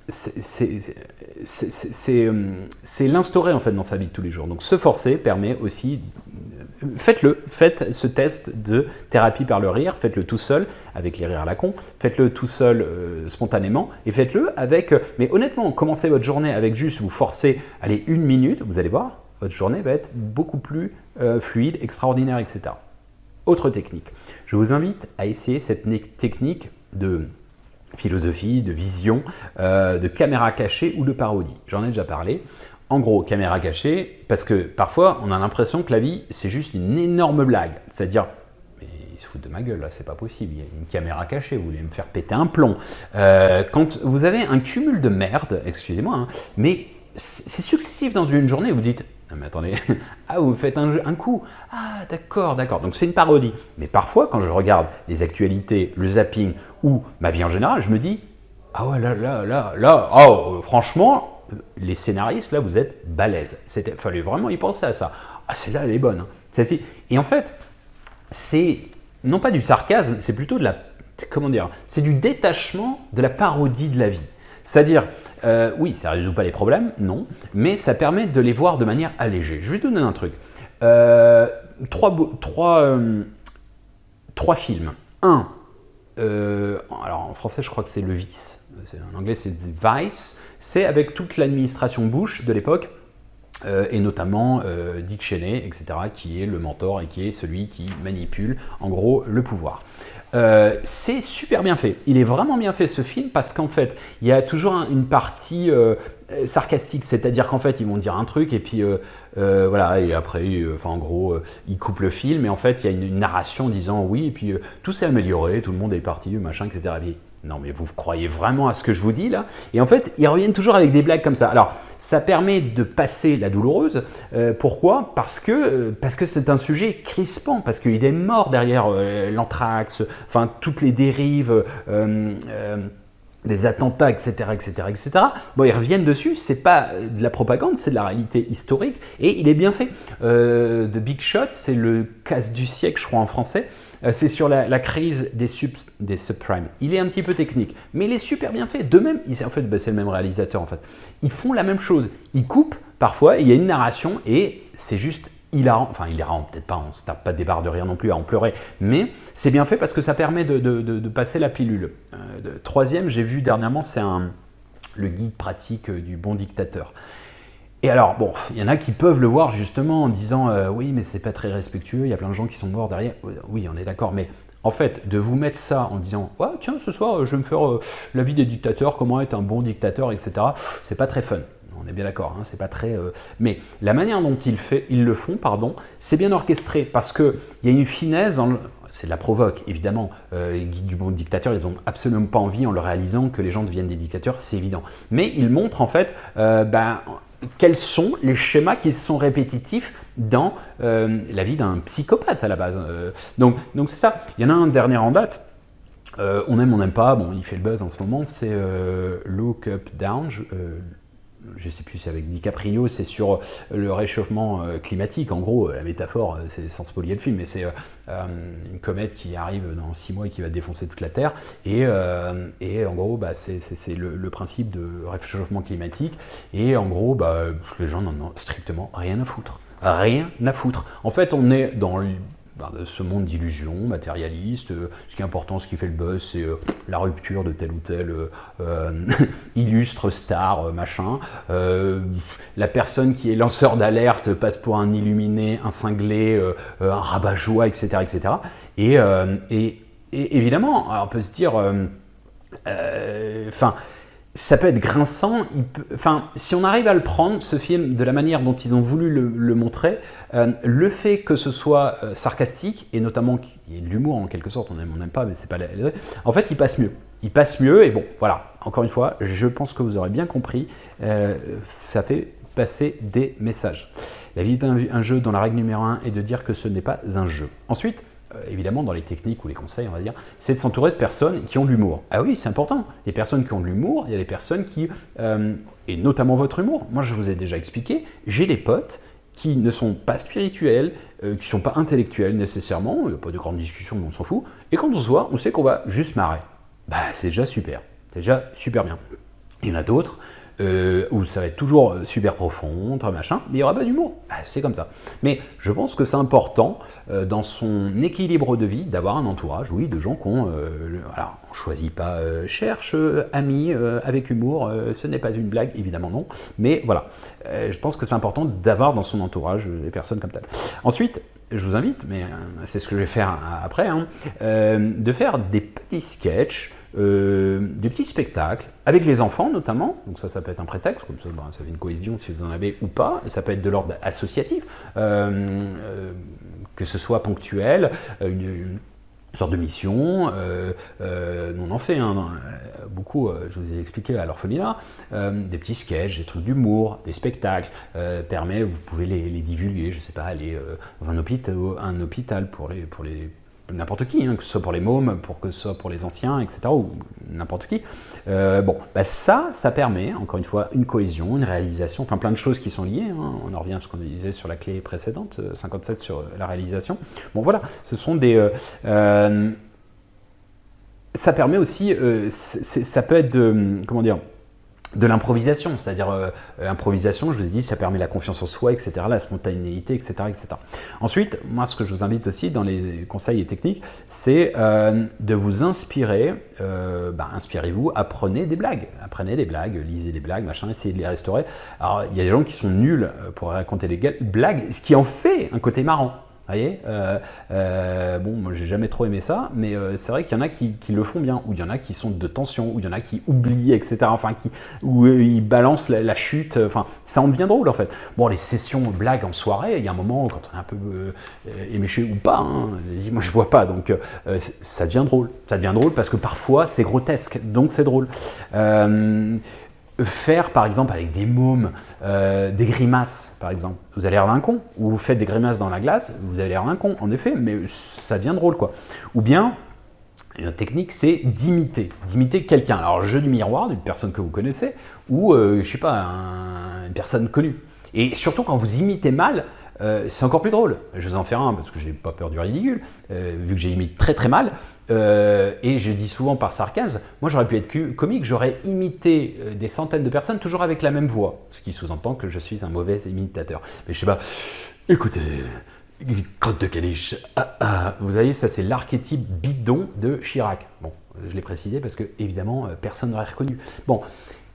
c'est l'instaurer en fait dans sa vie de tous les jours. Donc se forcer permet aussi, faites ce test de thérapie par le rire, faites-le tout seul, avec les rires à la con, faites-le tout seul spontanément, et faites-le avec, mais honnêtement, commencez votre journée avec juste vous forcer, allez 1 minute, vous allez voir, votre journée va être beaucoup plus fluide, extraordinaire, etc. Autre technique, je vous invite à essayer cette technique de philosophie, de vision, de caméra cachée ou de parodie. J'en ai déjà parlé. En gros, caméra cachée, parce que parfois on a l'impression que la vie c'est juste une énorme blague. C'est-à-dire, mais il se fout de ma gueule là, c'est pas possible, il y a une caméra cachée, vous voulez me faire péter un plomb. Quand vous avez un cumul de merde, excusez-moi, hein, mais c'est successif dans une journée, vous dites, non mais attendez, ah vous faites un coup, ah d'accord, donc c'est une parodie. Mais parfois quand je regarde les actualités, le zapping ou ma vie en général, je me dis, ah ouais là, oh, franchement, les scénaristes là vous êtes balèzes. Fallait vraiment y penser à ça. Ah celle-là elle est bonne, hein. Celle-ci. Et en fait, c'est non pas du sarcasme, c'est plutôt de la, comment dire, c'est du détachement de la parodie de la vie. C'est-à-dire, oui, ça ne résout pas les problèmes, non, mais ça permet de les voir de manière allégée. Je vais te donner un truc. Trois films. Un, alors en français je crois que c'est Le Vice, en anglais c'est Vice, c'est avec toute l'administration Bush de l'époque, et notamment Dick Cheney, etc., qui est le mentor et qui est celui qui manipule en gros le pouvoir. C'est super bien fait. Il est vraiment bien fait ce film parce qu'en fait, il y a toujours une partie sarcastique, c'est-à-dire qu'en fait, ils vont dire un truc et puis voilà, et après, enfin en gros, ils coupent le film et en fait, il y a une narration disant oui, et puis tout s'est amélioré, tout le monde est parti, machin, etc. Et puis, non mais vous croyez vraiment à ce que je vous dis là? Et en fait, ils reviennent toujours avec des blagues comme ça. Alors, ça permet de passer la douloureuse. Pourquoi? Parce que c'est un sujet crispant, parce qu'il est mort derrière l'anthrax, enfin toutes les dérives, des attentats, etc., etc., etc. Bon, ils reviennent dessus, c'est pas de la propagande, c'est de la réalité historique, et il est bien fait. The Big Shot, c'est le casse du siècle, je crois en français. C'est sur la crise des subprimes. Il est un petit peu technique, mais il est super bien fait. De même, en fait, c'est le même réalisateur. En fait, ils font la même chose. Ils coupent parfois. Il y a une narration et c'est juste hilarant. Enfin, hilarant, peut-être pas. On se tape pas des barres de rire non plus à en pleurer, mais c'est bien fait parce que ça permet de passer la pilule. Troisième, j'ai vu dernièrement, c'est le guide pratique du bon dictateur. Et alors, bon, il y en a qui peuvent le voir justement en disant oui, mais c'est pas très respectueux, il y a plein de gens qui sont morts derrière. Oui, on est d'accord, mais en fait, de vous mettre ça en disant ouais, tiens, ce soir, je vais me faire la vie des dictateurs, comment être un bon dictateur, etc., c'est pas très fun. On est bien d'accord, hein, c'est pas très. Mais la manière dont ils le font, c'est bien orchestré parce qu'il y a une finesse dans c'est de la provoque, évidemment. Les guides du bon dictateur, ils n'ont absolument pas envie, en le réalisant, que les gens deviennent des dictateurs, c'est évident. Mais ils montrent en fait quels sont les schémas qui sont répétitifs dans la vie d'un psychopathe à la base. Donc c'est ça. Il y en a un dernier en date. On aime, on n'aime pas. Bon, il fait le buzz en ce moment. C'est Look Up Down. Je ne sais plus si c'est avec DiCaprio, c'est sur le réchauffement climatique. En gros, la métaphore, c'est sans spoiler le film, mais c'est une comète qui arrive dans 6 mois et qui va défoncer toute la Terre. Et en gros, c'est le principe de réchauffement climatique. Et en gros, les gens n'en ont strictement rien à foutre. Rien à foutre. En fait, on est dans de ce monde d'illusions matérialistes. Ce qui est important, ce qui fait le buzz, c'est la rupture de tel ou tel illustre star, machin. La personne qui est lanceur d'alerte passe pour un illuminé, un cinglé, un rabat-joie, etc., etc. Et évidemment, on peut se dire, ça peut être grinçant. Si on arrive à le prendre, ce film, de la manière dont ils ont voulu le montrer, le fait que ce soit sarcastique, et notamment qu'il y ait de l'humour en quelque sorte, on aime, on n'aime pas, mais c'est pas en fait, il passe mieux. Il passe mieux, et bon, voilà, encore une fois, je pense que vous aurez bien compris, ça fait passer des messages. La vie est un jeu dont la règle numéro 1 est de dire que ce n'est pas un jeu. Ensuite, évidemment, dans les techniques ou les conseils, on va dire, c'est de s'entourer de personnes qui ont de l'humour. Ah oui, c'est important. Les personnes qui ont de l'humour, il y a les personnes qui, et notamment votre humour. Moi, je vous ai déjà expliqué, j'ai des potes qui ne sont pas spirituels, qui ne sont pas intellectuels nécessairement, il n'y a pas de grande discussion, mais on s'en fout. Et quand on se voit, on sait qu'on va juste marrer. Bah, c'est déjà super. C'est déjà super bien. Il y en a d'autres où ça va être toujours super profond, très machin, mais il n'y aura pas d'humour. Bah, c'est comme ça. Mais je pense que c'est important dans son équilibre de vie d'avoir un entourage, oui, de gens qui ont... alors, on ne choisit pas cherche amis avec humour, ce n'est pas une blague, évidemment non, mais voilà. Je pense que c'est important d'avoir dans son entourage des personnes comme telles. Ensuite, je vous invite, mais c'est ce que je vais faire après, hein, de faire des petits sketchs, des petits spectacles, avec les enfants notamment, donc ça peut être un prétexte, comme ça, ça fait une cohésion si vous en avez ou pas, et ça peut être de l'ordre associatif, que ce soit ponctuel, une sorte de mission, nous on en fait beaucoup, je vous ai expliqué à l'orphelinat, des petits sketchs, des trucs d'humour, des spectacles, vous pouvez les divulguer, je sais pas, aller dans un hôpital pour les n'importe qui, hein, que ce soit pour les mômes, que ce soit pour les anciens, etc., ou n'importe qui. Ça permet, encore une fois, une cohésion, une réalisation, enfin plein de choses qui sont liées. Hein. On en revient à ce qu'on disait sur la clé précédente, 57 sur la réalisation. Bon voilà, ce sont des... ça permet aussi, ça peut être de l'improvisation, c'est-à-dire l'improvisation, je vous ai dit, ça permet la confiance en soi, etc., la spontanéité, etc., etc. Ensuite, moi, ce que je vous invite aussi dans les conseils et techniques, c'est de vous inspirer, inspirez-vous, apprenez des blagues, lisez des blagues, machin, essayez de les restaurer. Alors, il y a des gens qui sont nuls pour raconter des blagues, ce qui en fait un côté marrant. Vous voyez, moi j'ai jamais trop aimé ça, mais c'est vrai qu'il y en a qui le font bien, ou il y en a qui sont de tension, ou il y en a qui oublient, etc. Enfin, où ils balancent la chute, enfin, ça en devient drôle en fait. Bon, les sessions blagues en soirée, il y a un moment quand on est un peu éméché ou pas, hein, moi je vois pas, donc ça devient drôle. Ça devient drôle parce que parfois c'est grotesque, donc c'est drôle. Faire par exemple avec des mômes, des grimaces par exemple, vous avez l'air d'un con, ou vous faites des grimaces dans la glace, vous avez l'air d'un con en effet, mais ça devient drôle quoi. Ou bien, une technique c'est d'imiter quelqu'un, alors jeu du miroir d'une personne que vous connaissez, ou je sais pas, une personne connue. Et surtout quand vous imitez mal, c'est encore plus drôle. Je vais vous en faire un parce que j'ai pas peur du ridicule, vu que j'imite très très mal. Et je dis souvent par sarcasme, moi j'aurais pu être comique, j'aurais imité des centaines de personnes toujours avec la même voix, ce qui sous-entend que je suis un mauvais imitateur. Mais je sais pas, écoutez, crotte de caniche, vous voyez, ça c'est l'archétype bidon de Chirac. Bon, je l'ai précisé parce que évidemment personne n'aurait reconnu. Bon.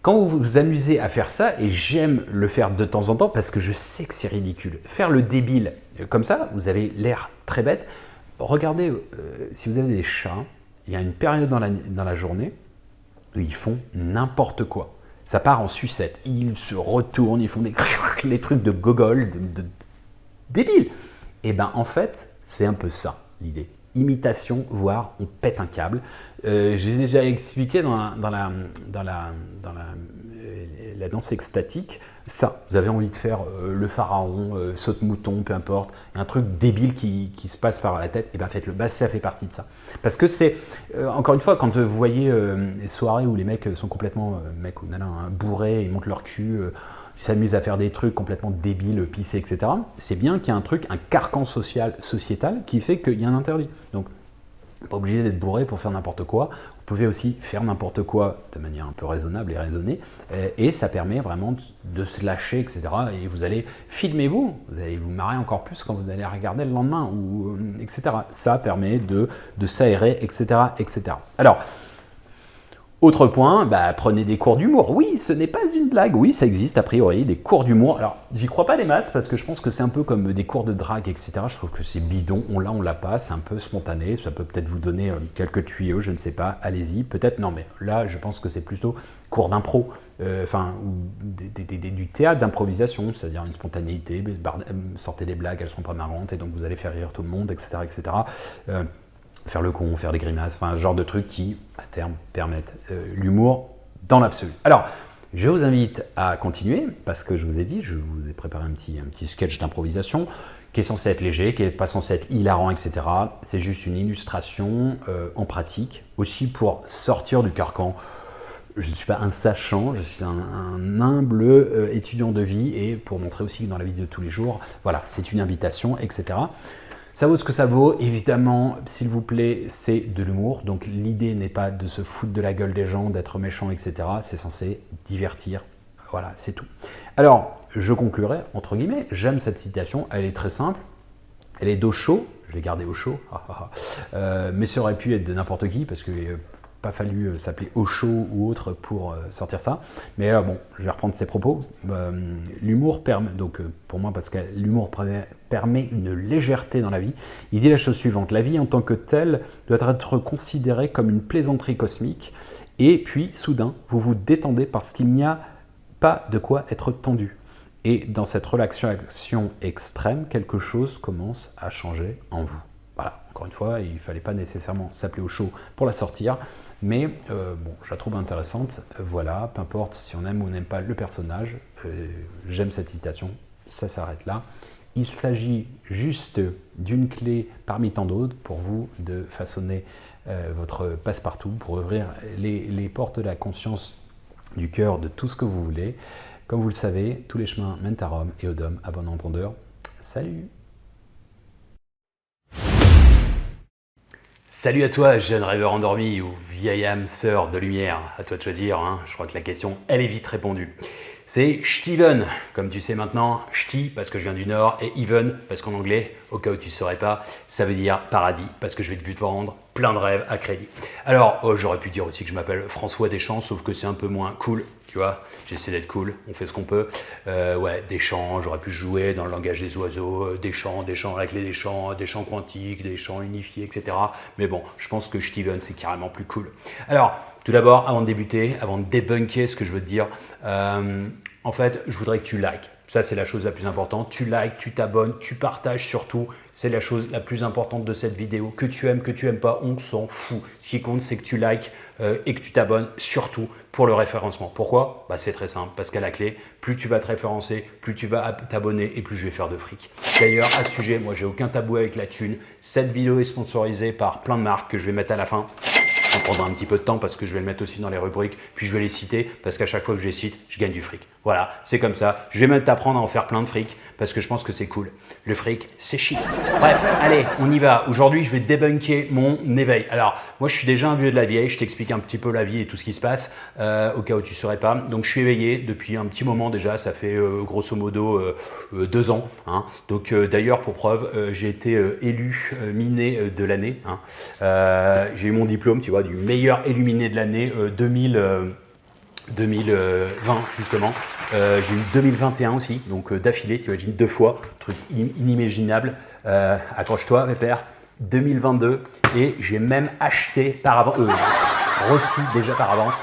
Quand vous vous amusez à faire ça, et j'aime le faire de temps en temps parce que je sais que c'est ridicule, faire le débile comme ça, vous avez l'air très bête. Regardez, si vous avez des chats, il y a une période dans la journée où ils font n'importe quoi. Ça part en sucette, ils se retournent, ils font des trucs de gogol, de débiles. Et bien en fait, c'est un peu ça l'idée. Imitation, voire on pète un câble. J'ai déjà expliqué dans la danse extatique, ça, vous avez envie de faire le pharaon, saute-mouton, peu importe, un truc débile qui se passe par la tête, et bien faites-le, ça fait partie de ça. Parce que c'est, encore une fois, quand vous voyez les soirées où les mecs sont complètement, mecs ou nanas, bourrés, ils montent leur cul, ils s'amusent à faire des trucs complètement débiles, pissés, etc. C'est bien qu'il y a un carcan sociétal qui fait qu'il y a un interdit. Donc, pas obligé d'être bourré pour faire n'importe quoi. Vous pouvez aussi faire n'importe quoi de manière un peu raisonnable et raisonnée, et ça permet vraiment de se lâcher, etc. Et vous allez filmer-vous, vous allez vous marrer encore plus quand vous allez regarder le lendemain, etc. Ça permet de s'aérer, etc., etc. Alors, autre point, prenez des cours d'humour. Oui, ce n'est pas une blague. Oui, ça existe a priori, des cours d'humour. Alors, j'y crois pas des masses parce que je pense que c'est un peu comme des cours de drague, etc. Je trouve que c'est bidon. On l'a pas. C'est un peu spontané. Ça peut peut-être vous donner quelques tuyaux, je ne sais pas. Allez-y. Peut-être, non, mais là, je pense que c'est plutôt cours d'impro. Ou du théâtre d'improvisation, c'est-à-dire une spontanéité. Sortez des blagues, elles sont pas marrantes et donc vous allez faire rire tout le monde, etc., etc. Faire le con, faire des grimaces, enfin, un genre de trucs qui, à terme, permettent l'humour dans l'absolu. Alors, Je vous invite à continuer parce que je vous ai dit, je vous ai préparé un petit sketch d'improvisation qui est censé être léger, qui n'est pas censé être hilarant, etc. C'est juste une illustration en pratique, aussi pour sortir du carcan. Je ne suis pas un sachant, je suis un humble étudiant de vie et pour montrer aussi que dans la vie de tous les jours, voilà, c'est une invitation, etc. Ça vaut ce que ça vaut, évidemment, s'il vous plaît, c'est de l'humour. Donc l'idée n'est pas de se foutre de la gueule des gens, d'être méchant, etc. C'est censé divertir, voilà, c'est tout. Alors, je conclurai, entre guillemets, j'aime cette citation, elle est très simple, elle est d'Osho, je l'ai gardée Osho, mais ça aurait pu être de n'importe qui, parce que pas fallu s'appeler Osho ou autre pour sortir ça. Mais bon, je vais reprendre ses propos. L'humour permet, donc pour moi, parce que l'humour permet une légèreté dans la vie. Il dit la chose suivante: la vie en tant que telle doit être considérée comme une plaisanterie cosmique. Et puis, soudain, vous vous détendez parce qu'il n'y a pas de quoi être tendu. Et dans cette relaxation extrême, quelque chose commence à changer en vous. Voilà, encore une fois, il ne fallait pas nécessairement s'appeler Osho pour la sortir, mais bon, je la trouve intéressante. Voilà, peu importe si on aime ou on n'aime pas le personnage, j'aime cette citation, ça s'arrête là. Il s'agit juste d'une clé parmi tant d'autres pour vous de façonner votre passe-partout, pour ouvrir les portes de la conscience, du cœur, de tout ce que vous voulez. Comme vous le savez, tous les chemins mènent à Rome et au Dôme, à bon entendeur. Salut! Salut à toi, jeune rêveur endormi ou vieille âme sœur de lumière. À toi de choisir, hein. Je crois que la question, elle est vite répondue. C'est Steven, comme tu sais maintenant, Ch'ti parce que je viens du Nord et Even parce qu'en anglais, au cas où tu ne saurais pas, ça veut dire paradis parce que je vais te vendre plein de rêves à crédit. Alors, j'aurais pu dire aussi que je m'appelle François Deschamps, sauf que c'est un peu moins cool, tu vois. J'essaie d'être cool, on fait ce qu'on peut. Ouais, Deschamps, j'aurais pu jouer dans le langage des oiseaux, Deschamps, la clé des champs quantiques, des champs unifiés, etc. Mais bon, je pense que Steven, c'est carrément plus cool. Alors, tout d'abord, avant de débuter, avant de débunker ce que je veux te dire, en fait, je voudrais que tu likes. Ça, c'est la chose la plus importante. Tu likes, tu t'abonnes, tu partages surtout. C'est la chose la plus importante de cette vidéo. Que tu aimes pas, on s'en fout. Ce qui compte, c'est que tu likes et que tu t'abonnes surtout pour le référencement. Pourquoi? Bah, c'est très simple. Parce qu'à la clé, plus tu vas te référencer, plus tu vas t'abonner et plus je vais faire de fric. D'ailleurs, à ce sujet, moi, j'ai aucun tabou avec la thune. Cette vidéo est sponsorisée par plein de marques que je vais mettre à la fin. Ça prendra un petit peu de temps parce que je vais le mettre aussi dans les rubriques, puis je vais les citer parce qu'à chaque fois que je les cite, je gagne du fric. Voilà, c'est comme ça. Je vais même t'apprendre à en faire plein de fric parce que je pense que c'est cool. Le fric, c'est chic. Bref, allez, on y va. Aujourd'hui, je vais débunker mon éveil. Alors, moi, je suis déjà un vieux de la vieille. Je t'explique un petit peu la vie et tout ce qui se passe au cas où tu ne saurais pas. Donc, je suis éveillé depuis un petit moment déjà. Ça fait grosso modo 2 ans. Hein. Donc, d'ailleurs, pour preuve, j'ai été élu miné de l'année. Hein. J'ai eu mon diplôme, tu vois, du meilleur illuminé de l'année 2020 justement. J'ai eu 2021 aussi, donc d'affilée, tu imagines 2 fois, truc inimaginable. Accroche-toi, mes pères. 2022 et j'ai même acheté par avance, reçu déjà par avance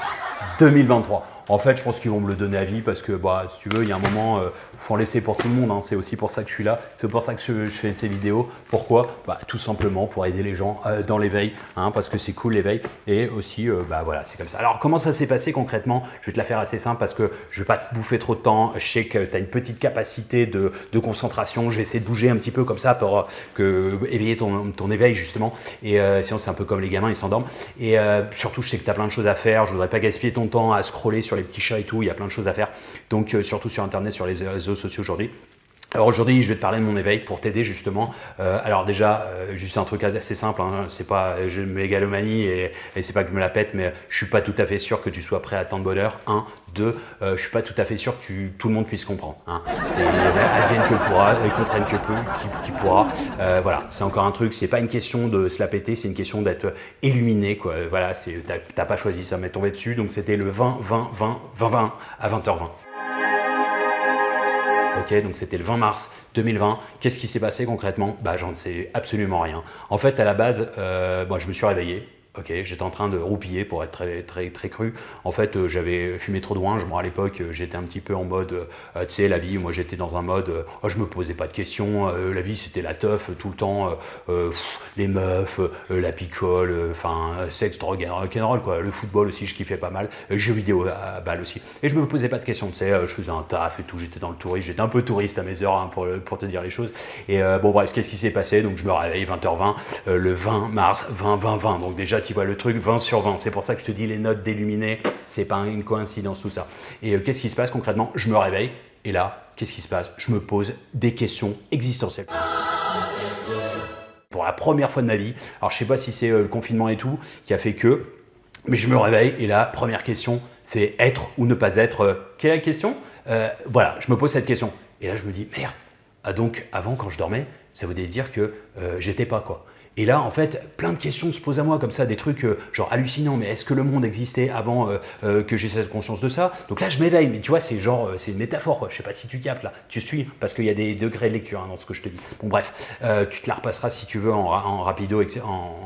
2023. En fait, je pense qu'ils vont me le donner à vie parce que, bah, si tu veux, il y a un moment, faut en laisser pour tout le monde. Hein. C'est aussi pour ça que je suis là. C'est pour ça que je fais ces vidéos. Pourquoi? Bah, tout simplement pour aider les gens dans l'éveil, hein, parce que c'est cool l'éveil. Et aussi, bah voilà, c'est comme ça. Alors, comment ça s'est passé concrètement? Je vais te la faire assez simple parce que je ne vais pas te bouffer trop de temps. Je sais que tu as une petite capacité de concentration. Je vais essayer de bouger un petit peu comme ça pour éveiller ton éveil justement. Et sinon, c'est un peu comme les gamins, ils s'endorment. Et surtout, je sais que tu as plein de choses à faire. Je ne voudrais pas gaspiller ton temps à scroller sur les petits chats et tout, il y a plein de choses à faire. Donc surtout sur internet, sur les réseaux sociaux aujourd'hui. Alors aujourd'hui, je vais te parler de mon éveil pour t'aider justement. Alors déjà, juste un truc assez simple, hein, c'est pas je mégalomanie et c'est pas que je me la pète, mais je suis pas tout à fait sûr que tu sois prêt à tant de bonheur. 1, 2, je suis pas tout à fait sûr que tout le monde puisse comprendre. Hein. C'est advienne que pourra, et comprenne que peu, qui pourra. Voilà, c'est encore un truc, c'est pas une question de se la péter, c'est une question d'être illuminé, quoi. Voilà, t'as pas choisi, ça m'est tombé dessus, donc c'était le 20 à 20h20. Ok, donc c'était le 20 mars 2020. Qu'est-ce qui s'est passé concrètement? Bah, j'en sais absolument rien. En fait, à la base, je me suis réveillé. Ok, j'étais en train de roupiller pour être très cru. En fait, j'avais fumé trop de ouinge. Moi, à l'époque, j'étais un petit peu en mode, tu sais, la vie. Moi, j'étais dans un mode, oh, je me posais pas de questions. La vie, c'était la teuf tout le temps. Les meufs, la picole, enfin, sexe, drogue, rock'n'roll, quoi. Le football aussi, je kiffais pas mal. Jeux vidéo à balle aussi. Et je me posais pas de questions, tu sais. Je faisais un taf et tout. J'étais dans le tourisme. J'étais un peu touriste à mes heures, hein, pour te dire les choses. Et bon, bref, qu'est-ce qui s'est passé? Donc, je me réveille 20h20, le 20 mars, 20. Donc, déjà, tu vois le truc 20 sur 20. C'est pour ça que je te dis les notes d'illuminé, c'est pas une coïncidence tout ça. Et qu'est-ce qui se passe concrètement? Je me réveille et là, qu'est-ce qui se passe? Je me pose des questions existentielles. Pour la première fois de ma vie, alors je sais pas si c'est le confinement et tout qui a fait que, mais je me réveille et la première question, c'est être ou ne pas être. Quelle est la question? Voilà, je me pose cette question. Et là, je me dis, merde, ah donc avant quand je dormais, ça voulait dire que j'étais pas quoi. Et là, en fait, plein de questions se posent à moi comme ça, des trucs genre hallucinants. Mais est-ce que le monde existait avant que j'ai cette conscience de ça? Donc là, je m'éveille. Mais tu vois, c'est genre, c'est une métaphore, quoi. Je sais pas si tu captes là. Tu suis parce qu'il y a des degrés de lecture, hein, dans ce que je te dis. Bon, bref, tu te la repasseras si tu veux en rapido, en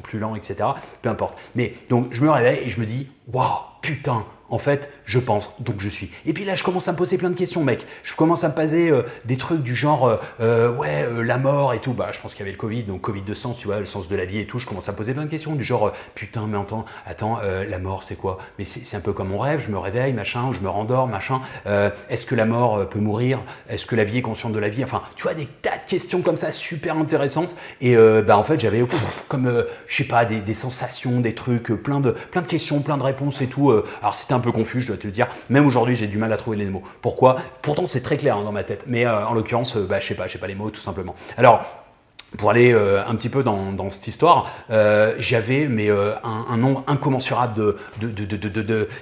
plus lent, etc. Peu importe. Mais donc, je me réveille et je me dis, waouh, putain. En fait, je pense, donc je suis. Et puis là, je commence à me poser plein de questions, mec. Je commence à me poser des trucs du genre, la mort et tout. Bah, je pense qu'il y avait le Covid, donc Covid de sens, tu vois, le sens de la vie et tout. Je commence à me poser plein de questions du genre, putain, mais attends, la mort, c'est quoi? Mais c'est un peu comme mon rêve, je me réveille, machin, ou je me rendors, machin. Est-ce que la mort peut mourir? Est-ce que la vie est consciente de la vie? Enfin, tu vois, des tas de questions comme ça, super intéressantes. Et en fait, j'avais comme, je sais pas, des sensations, des trucs, plein de questions, plein de réponses et tout. Alors, c'était un peu confus, je dois te le dire. Même aujourd'hui, j'ai du mal à trouver les mots. Pourquoi? Pourtant, c'est très clair, hein, dans ma tête. Mais en l'occurrence, je sais pas les mots, tout simplement. Alors, pour aller un petit peu dans cette histoire, j'avais un nombre incommensurable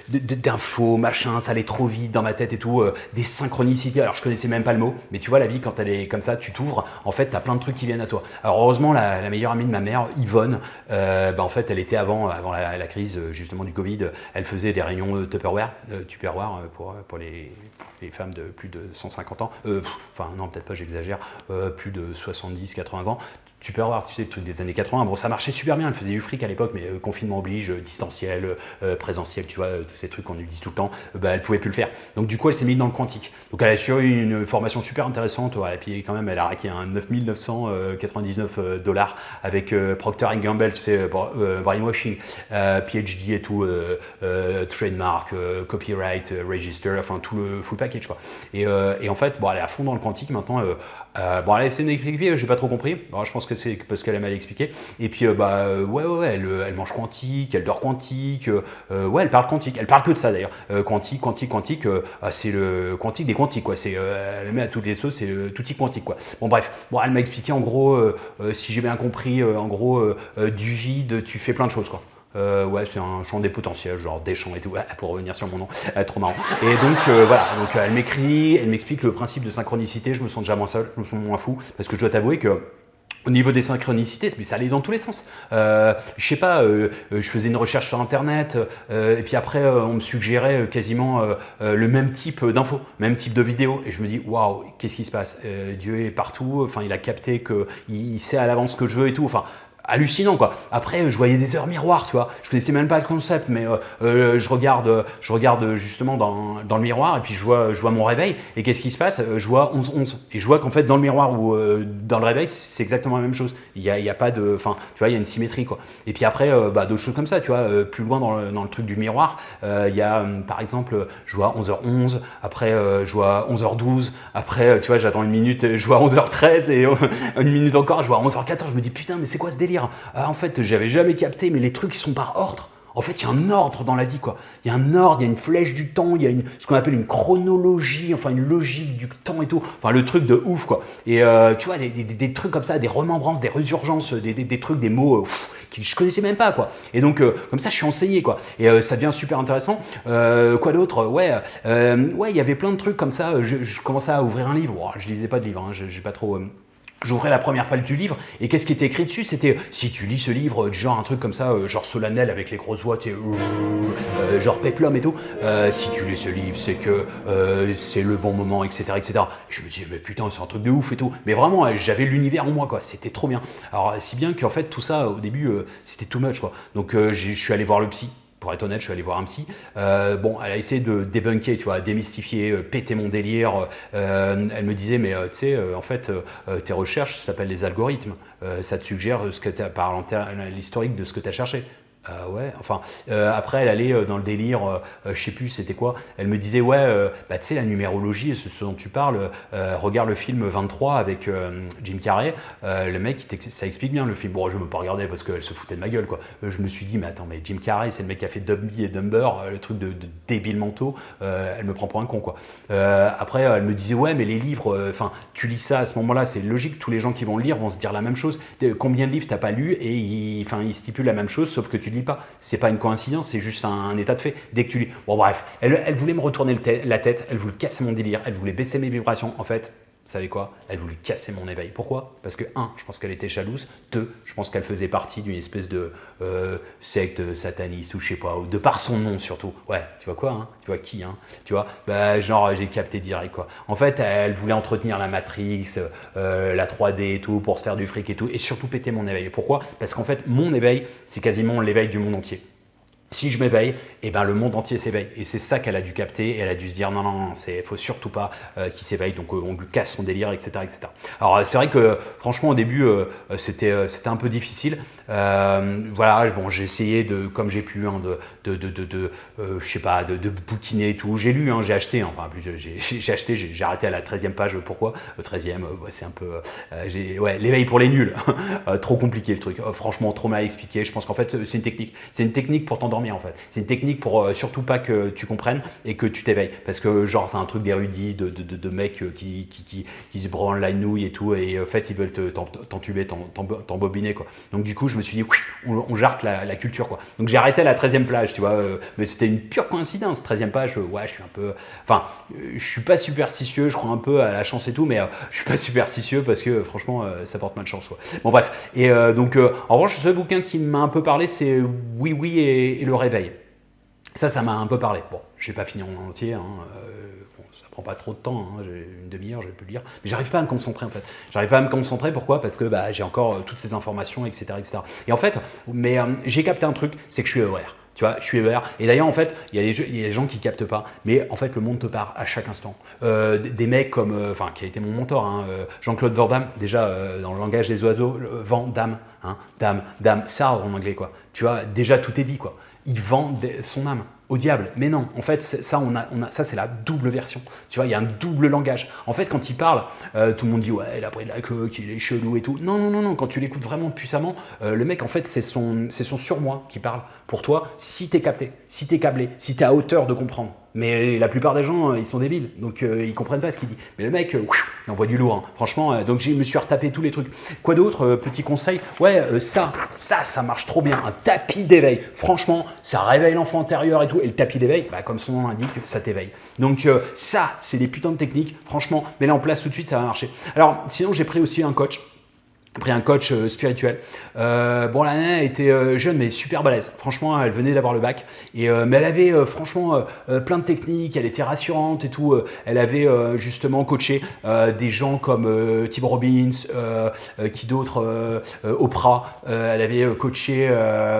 d'infos, machin, ça allait trop vite dans ma tête et tout, des synchronicités. Alors je connaissais même pas le mot, mais tu vois la vie quand elle est comme ça, tu t'ouvres, en fait tu as plein de trucs qui viennent à toi. Alors heureusement la meilleure amie de ma mère, Yvonne, en fait elle était avant la crise justement du Covid, elle faisait des réunions Tupperware pour les femmes de plus de 150 ans, enfin non peut-être pas j'exagère, plus de 70-80 ans. Tupperware, tu sais, le truc des années 80. Bon, ça marchait super bien, elle faisait du fric à l'époque, mais confinement oblige, distanciel, présentiel, tu vois, tous ces trucs qu'on lui dit tout le temps, elle pouvait plus le faire. Donc du coup, elle s'est mise dans le quantique. Donc elle a assuré une formation super intéressante, elle a payé quand même, elle a raqué un 9 999 $ avec Procter & Gamble, tu sais, brainwashing, PhD et tout, trademark, copyright, register, enfin tout le full package, quoi. Et en fait, elle est à fond dans le quantique maintenant. Elle a essayé d'expliquer, j'ai pas trop compris. Alors, je pense que c'est parce qu'elle a mal expliqué. Et puis, elle mange quantique, elle dort quantique. Elle parle quantique. Elle parle que de ça d'ailleurs. Quantique. C'est le quantique des quantiques, quoi. Elle met à toutes les sauces, c'est le tutti quantique, quoi. Bon, bref. Bon, elle m'a expliqué en gros, si j'ai bien compris, du vide, tu fais plein de choses, quoi. C'est un champ des potentiels, genre des champs et tout, pour revenir sur mon nom, trop marrant. Et donc donc elle m'écrit, elle m'explique le principe de synchronicité, je me sens déjà moins seul, je me sens moins fou, parce que je dois t'avouer que au niveau des synchronicités, mais ça allait dans tous les sens. Je sais pas, je faisais une recherche sur internet, et puis après on me suggérait quasiment le même type d'infos, même type de vidéo, et je me dis waouh, qu'est-ce qui se passe? Dieu est partout, enfin il a capté qu'il sait à l'avance ce que je veux et tout, enfin hallucinant quoi. Après je voyais des heures miroirs, tu vois, je connaissais même pas le concept, mais je regarde justement dans le miroir et puis je vois mon réveil et qu'est-ce qui se passe? Je vois 11-11 et je vois qu'en fait dans le miroir ou dans le réveil c'est exactement la même chose. Il y a pas de, enfin tu vois, il y a une symétrie quoi. Et puis après d'autres choses comme ça, tu vois, plus loin dans le truc du miroir, il y a par exemple je vois 11h11, après je vois 11h12, après tu vois j'attends une minute, je vois 11h13 et une minute encore, je vois 11h14, je me dis putain mais c'est quoi ce délire? En fait, j'avais jamais capté, mais les trucs qui sont par ordre. En fait, il y a un ordre dans la vie, quoi. Il y a un ordre, il y a une flèche du temps, il y a ce qu'on appelle une chronologie, enfin une logique du temps et tout. Enfin, le truc de ouf, quoi. Et tu vois, des trucs comme ça, des remembrances, des résurgences, des trucs, des mots que je connaissais même pas, quoi. Et donc, comme ça, je suis enseigné, quoi. Et ça devient super intéressant. Quoi d'autre? Il y avait plein de trucs comme ça. Je commençais à ouvrir un livre. Je lisais pas de livre, hein, j'ai pas trop... J'ouvrais la première page du livre et qu'est-ce qui était écrit dessus? C'était si tu lis ce livre, genre un truc comme ça, genre solennel avec les grosses voix, tu sais, genre péplum et tout. Si tu lis ce livre, c'est que c'est le bon moment, etc., etc. Et je me disais mais putain c'est un truc de ouf et tout. Mais vraiment j'avais l'univers en moi quoi. C'était trop bien. Alors si bien qu'en fait tout ça au début c'était too much quoi. Donc je suis allé voir le psy. Pour être honnête, je suis allé voir un psy. Bon, elle a essayé de débunker, tu vois, démystifier, péter mon délire. Elle me disait, mais tu sais, en fait, tes recherches s'appellent les algorithmes. Ça te suggère ce que par l'historique de ce que tu as cherché. Ouais, enfin, après elle allait dans le délire, je sais plus c'était quoi, elle me disait ouais, bah tu sais la numérologie, ce dont tu parles, regarde le film 23 avec Jim Carrey, le mec ça explique bien le film, bon je ne veux pas regarder parce qu'elle se foutait de ma gueule quoi, je me suis dit mais attends mais Jim Carrey c'est le mec qui a fait Dumby et Dumber, le truc de débile mentaux, elle me prend pour un con quoi. Après elle me disait ouais mais les livres, enfin tu lis ça à ce moment là c'est logique, tous les gens qui vont le lire vont se dire la même chose, combien de livres t'as pas lu et ils stipulent la même chose sauf que tu lis pas. C'est pas une coïncidence, c'est juste un état de fait. Dès que tu lis. Bon, bref, elle voulait me retourner la tête, elle voulait casser mon délire, elle voulait baisser mes vibrations. En fait, vous savez quoi? Elle voulait casser mon éveil. Pourquoi? Parce que, un, je pense qu'elle était jalouse. Deux, je pense qu'elle faisait partie d'une espèce de secte sataniste ou je sais pas, ou de par son nom surtout. Ouais, tu vois quoi, hein? Tu vois qui, hein? Tu vois? Bah, genre, j'ai capté direct, quoi. En fait, elle voulait entretenir la Matrix, la 3D et tout, pour se faire du fric et tout, et surtout péter mon éveil. Pourquoi? Parce qu'en fait, mon éveil, c'est quasiment l'éveil du monde entier. Si je m'éveille, eh ben le monde entier s'éveille. Et c'est ça qu'elle a dû capter. Et elle a dû se dire non, non, il ne faut surtout pas qu'il s'éveille. Donc on lui casse son délire, etc. etc. Alors c'est vrai que franchement au début c'était un peu difficile. Voilà, bon, j'ai essayé de, comme j'ai pu, hein, je sais pas, de bouquiner et tout. J'ai lu, hein, j'ai acheté. Enfin, j'ai acheté, j'ai arrêté à la 13e page. Pourquoi? 13e, ouais, c'est un peu. Ouais, l'éveil pour les nuls. Trop compliqué le truc. Franchement, trop mal expliqué. Je pense qu'en fait, c'est une technique. C'est une technique pour t'endormir en fait. C'est une technique pour surtout pas que tu comprennes et que tu t'éveilles. Parce que genre c'est un truc d'érudit, de mecs qui se branlent la nouille et tout et en fait ils veulent t'entuber, t'embobiner quoi. Donc du coup je me suis dit on jarte la culture quoi. Donc j'ai arrêté à la 13e page tu vois. Mais c'était une pure coïncidence. 13e page, ouais je suis un peu... Enfin je suis pas superstitieux, je crois un peu à la chance et tout, mais je suis pas superstitieux parce que franchement ça porte malchance quoi. Bon bref. Et donc en revanche ce bouquin qui m'a un peu parlé c'est Oui Oui et le réveil. Ça m'a un peu parlé. Bon, je n'ai pas fini en entier, hein, bon, ça prend pas trop de temps, hein, j'ai une demi-heure, je peux le lire, mais j'arrive pas à me concentrer en fait. J'arrive pas à me concentrer, pourquoi? Parce que bah, j'ai encore toutes ces informations, etc. etc. Et en fait, mais j'ai capté un truc, c'est que je suis aware. Tu vois, je suis aware. Et d'ailleurs, en fait, il y a des gens qui captent pas, mais en fait, le monde te parle à chaque instant. Des mecs comme, enfin, qui a été mon mentor, hein, Jean-Claude Van Damme, déjà dans le langage des oiseaux, Van Damme, hein, dame, ça en anglais, quoi. Tu vois, déjà tout est dit, quoi. Il vend son âme au diable. Mais non, en fait, ça, ça c'est la double version. Tu vois, il y a un double langage. En fait, quand il parle, tout le monde dit ouais, il a pris de la coke, il est chelou et tout. Non, non, non, non. Quand tu l'écoutes vraiment puissamment, le mec, en fait, c'est son surmoi qui parle pour toi. Si t'es capté, si t'es câblé, si t'es à hauteur de comprendre. Mais la plupart des gens, ils sont débiles, donc ils comprennent pas ce qu'il dit. Mais le mec, il envoie du lourd, hein. Franchement. Donc je me suis retapé tous les trucs. Quoi d'autre? Petit conseil, ouais, ça marche trop bien. Un tapis d'éveil. Franchement, ça réveille l'enfant intérieur et tout. Et le tapis d'éveil, bah, comme son nom l'indique, ça t'éveille. Donc ça, c'est des putains de techniques. Franchement, mets-les en place tout de suite, ça va marcher. Alors, sinon, j'ai pris aussi un coach. Pris un coach spirituel. Bon, la nana était jeune mais super balèze. Franchement, elle venait d'avoir le bac. Mais elle avait franchement plein de techniques. Elle était rassurante et tout. Elle avait justement coaché des gens comme Tim Robbins, qui d'autres, Oprah. Elle avait coaché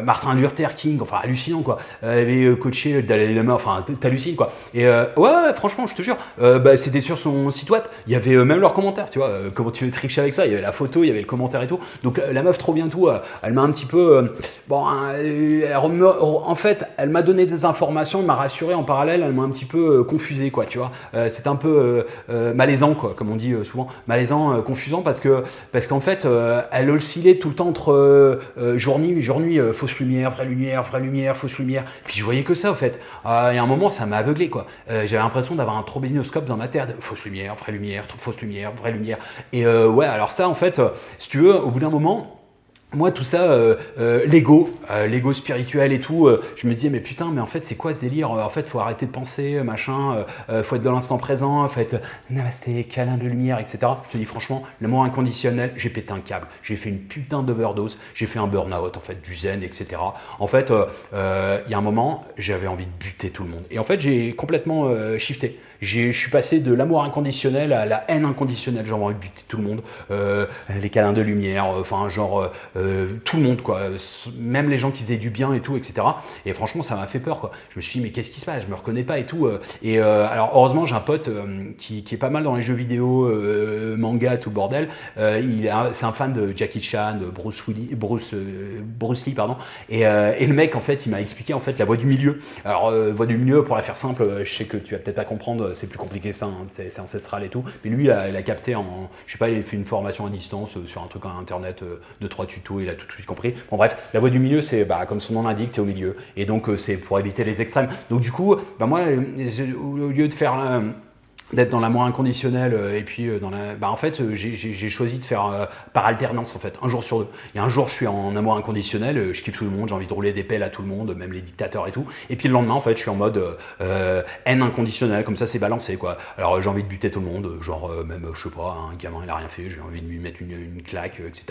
Martin Luther King. Enfin, hallucinant quoi. Elle avait coaché Dalai Lama. Enfin, t'hallucines quoi. Et ouais, franchement, je te jure, bah, c'était sur son site web. Il y avait même leurs commentaires. Tu vois, comment tu veux tricher avec ça? Il y avait la photo, il y avait le commentaire et tout. Donc la meuf trop bien tout, elle m'a un petit peu bon, en fait elle m'a donné des informations, elle m'a rassuré, en parallèle elle m'a un petit peu confusé quoi, tu vois. C'est un peu malaisant quoi, comme on dit souvent, malaisant, confusant parce qu'en fait elle oscillait tout le temps entre jour nuit, fausse lumière, vraie lumière, fausse lumière, puis je voyais que ça en fait. Et à un moment ça m'a aveuglé quoi. J'avais l'impression d'avoir un trombinoscope dans ma tête, fausse lumière, vraie lumière, vraie lumière. Et ouais, alors ça en fait, si tu veux, au bout d'un moment, moi, tout ça, l'ego spirituel et tout, je me disais, mais putain, mais en fait, c'est quoi ce délire? En fait, faut arrêter de penser, machin, faut être dans l'instant présent, faut être namasté, câlin de lumière, etc. Je te dis franchement, l'amour inconditionnel, j'ai pété un câble. J'ai fait une putain d'overdose, j'ai fait un burn-out, en fait, du zen, etc. En fait, il y a un moment, j'avais envie de buter tout le monde. Et en fait, j'ai complètement shifté. Je suis passé de l'amour inconditionnel à la haine inconditionnelle. J'ai envie de buter tout le monde, les câlins de lumière, enfin, genre, tout le monde, quoi. Même les gens qui faisaient du bien et tout, etc. Et franchement, ça m'a fait peur, quoi. Je me suis dit, mais qu'est-ce qui se passe? Je me reconnais pas et tout. Alors, heureusement, j'ai un pote qui est pas mal dans les jeux vidéo, manga, tout le bordel. C'est un fan de Jackie Chan, de Bruce Lee, pardon. Et le mec, en fait, il m'a expliqué en fait la voie du milieu. Alors, voie du milieu, pour la faire simple, je sais que tu vas peut-être pas comprendre, c'est plus compliqué que ça, hein, c'est ancestral et tout. Mais lui, il a capté je sais pas, il a fait une formation à distance sur un truc sur internet, 2-3 tutos, il a tout de suite compris. Bon bref, la voie du milieu, c'est comme son nom l'indique, tu es au milieu. Et donc c'est pour éviter les extrêmes. Donc du coup, moi, au lieu de faire d'être dans l'amour inconditionnel et puis en fait j'ai choisi de faire par alternance en fait, un jour sur deux. Et un jour je suis en amour inconditionnel, je kiffe tout le monde, j'ai envie de rouler des pelles à tout le monde, même les dictateurs et tout. Et puis le lendemain en fait je suis en mode haine inconditionnelle, comme ça c'est balancé quoi. Alors j'ai envie de buter tout le monde, genre même je sais pas, un gamin il a rien fait, j'ai envie de lui mettre une claque, etc.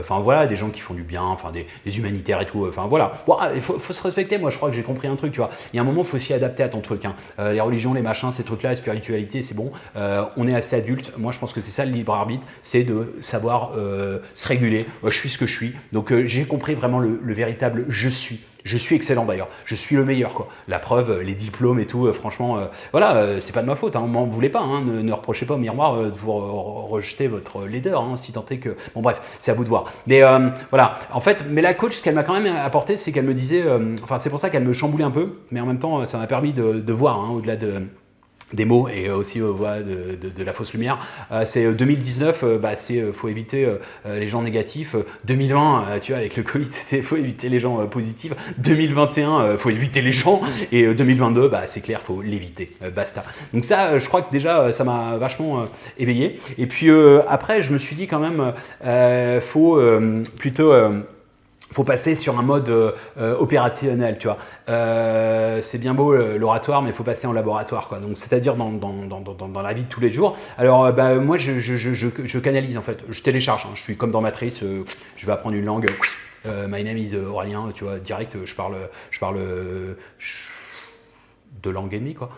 Enfin voilà, des gens qui font du bien, enfin des humanitaires et tout, enfin voilà. Bon, il faut se respecter, moi je crois que j'ai compris un truc, tu vois. Il y a un moment il faut aussi adapter à ton truc, hein. Les religions, les machins, ces trucs là, la spiritualité, c'est bon, on est assez adulte. Moi je pense que c'est ça le libre arbitre, c'est de savoir se réguler. Je suis ce que je suis, donc j'ai compris vraiment le véritable je suis. Je suis excellent d'ailleurs, je suis le meilleur quoi. La preuve, les diplômes et tout, franchement, voilà, c'est pas de ma faute, hein, m'en voulez pas, hein, ne reprochez pas au miroir de vous rejeter votre laideur, hein, si tant est que... Bon bref, c'est à vous de voir. Mais voilà, en fait, mais la coach, ce qu'elle m'a quand même apporté, c'est qu'elle me disait, enfin c'est pour ça qu'elle me chamboulait un peu, mais en même temps, ça m'a permis de voir, hein, au-delà des mots et aussi voix de la fausse lumière. C'est 2019, faut éviter les gens négatifs. 2020, tu vois, avec le Covid, c'était faut éviter les gens positifs. 2021, faut éviter les gens. Et 2022, c'est clair, faut l'éviter. Basta. Donc ça, je crois que déjà, ça m'a vachement éveillé. Et puis après, je me suis dit quand même, faut plutôt... faut passer sur un mode opérationnel, tu vois. C'est bien beau l'oratoire, mais il faut passer en laboratoire, quoi. Donc, c'est-à-dire dans la vie de tous les jours. Alors, moi, je canalise, en fait. Je télécharge, hein. Je suis comme dans Matrice, je vais apprendre une langue. My name is Aurélien, tu vois, direct, je parle deux langues et demie, quoi.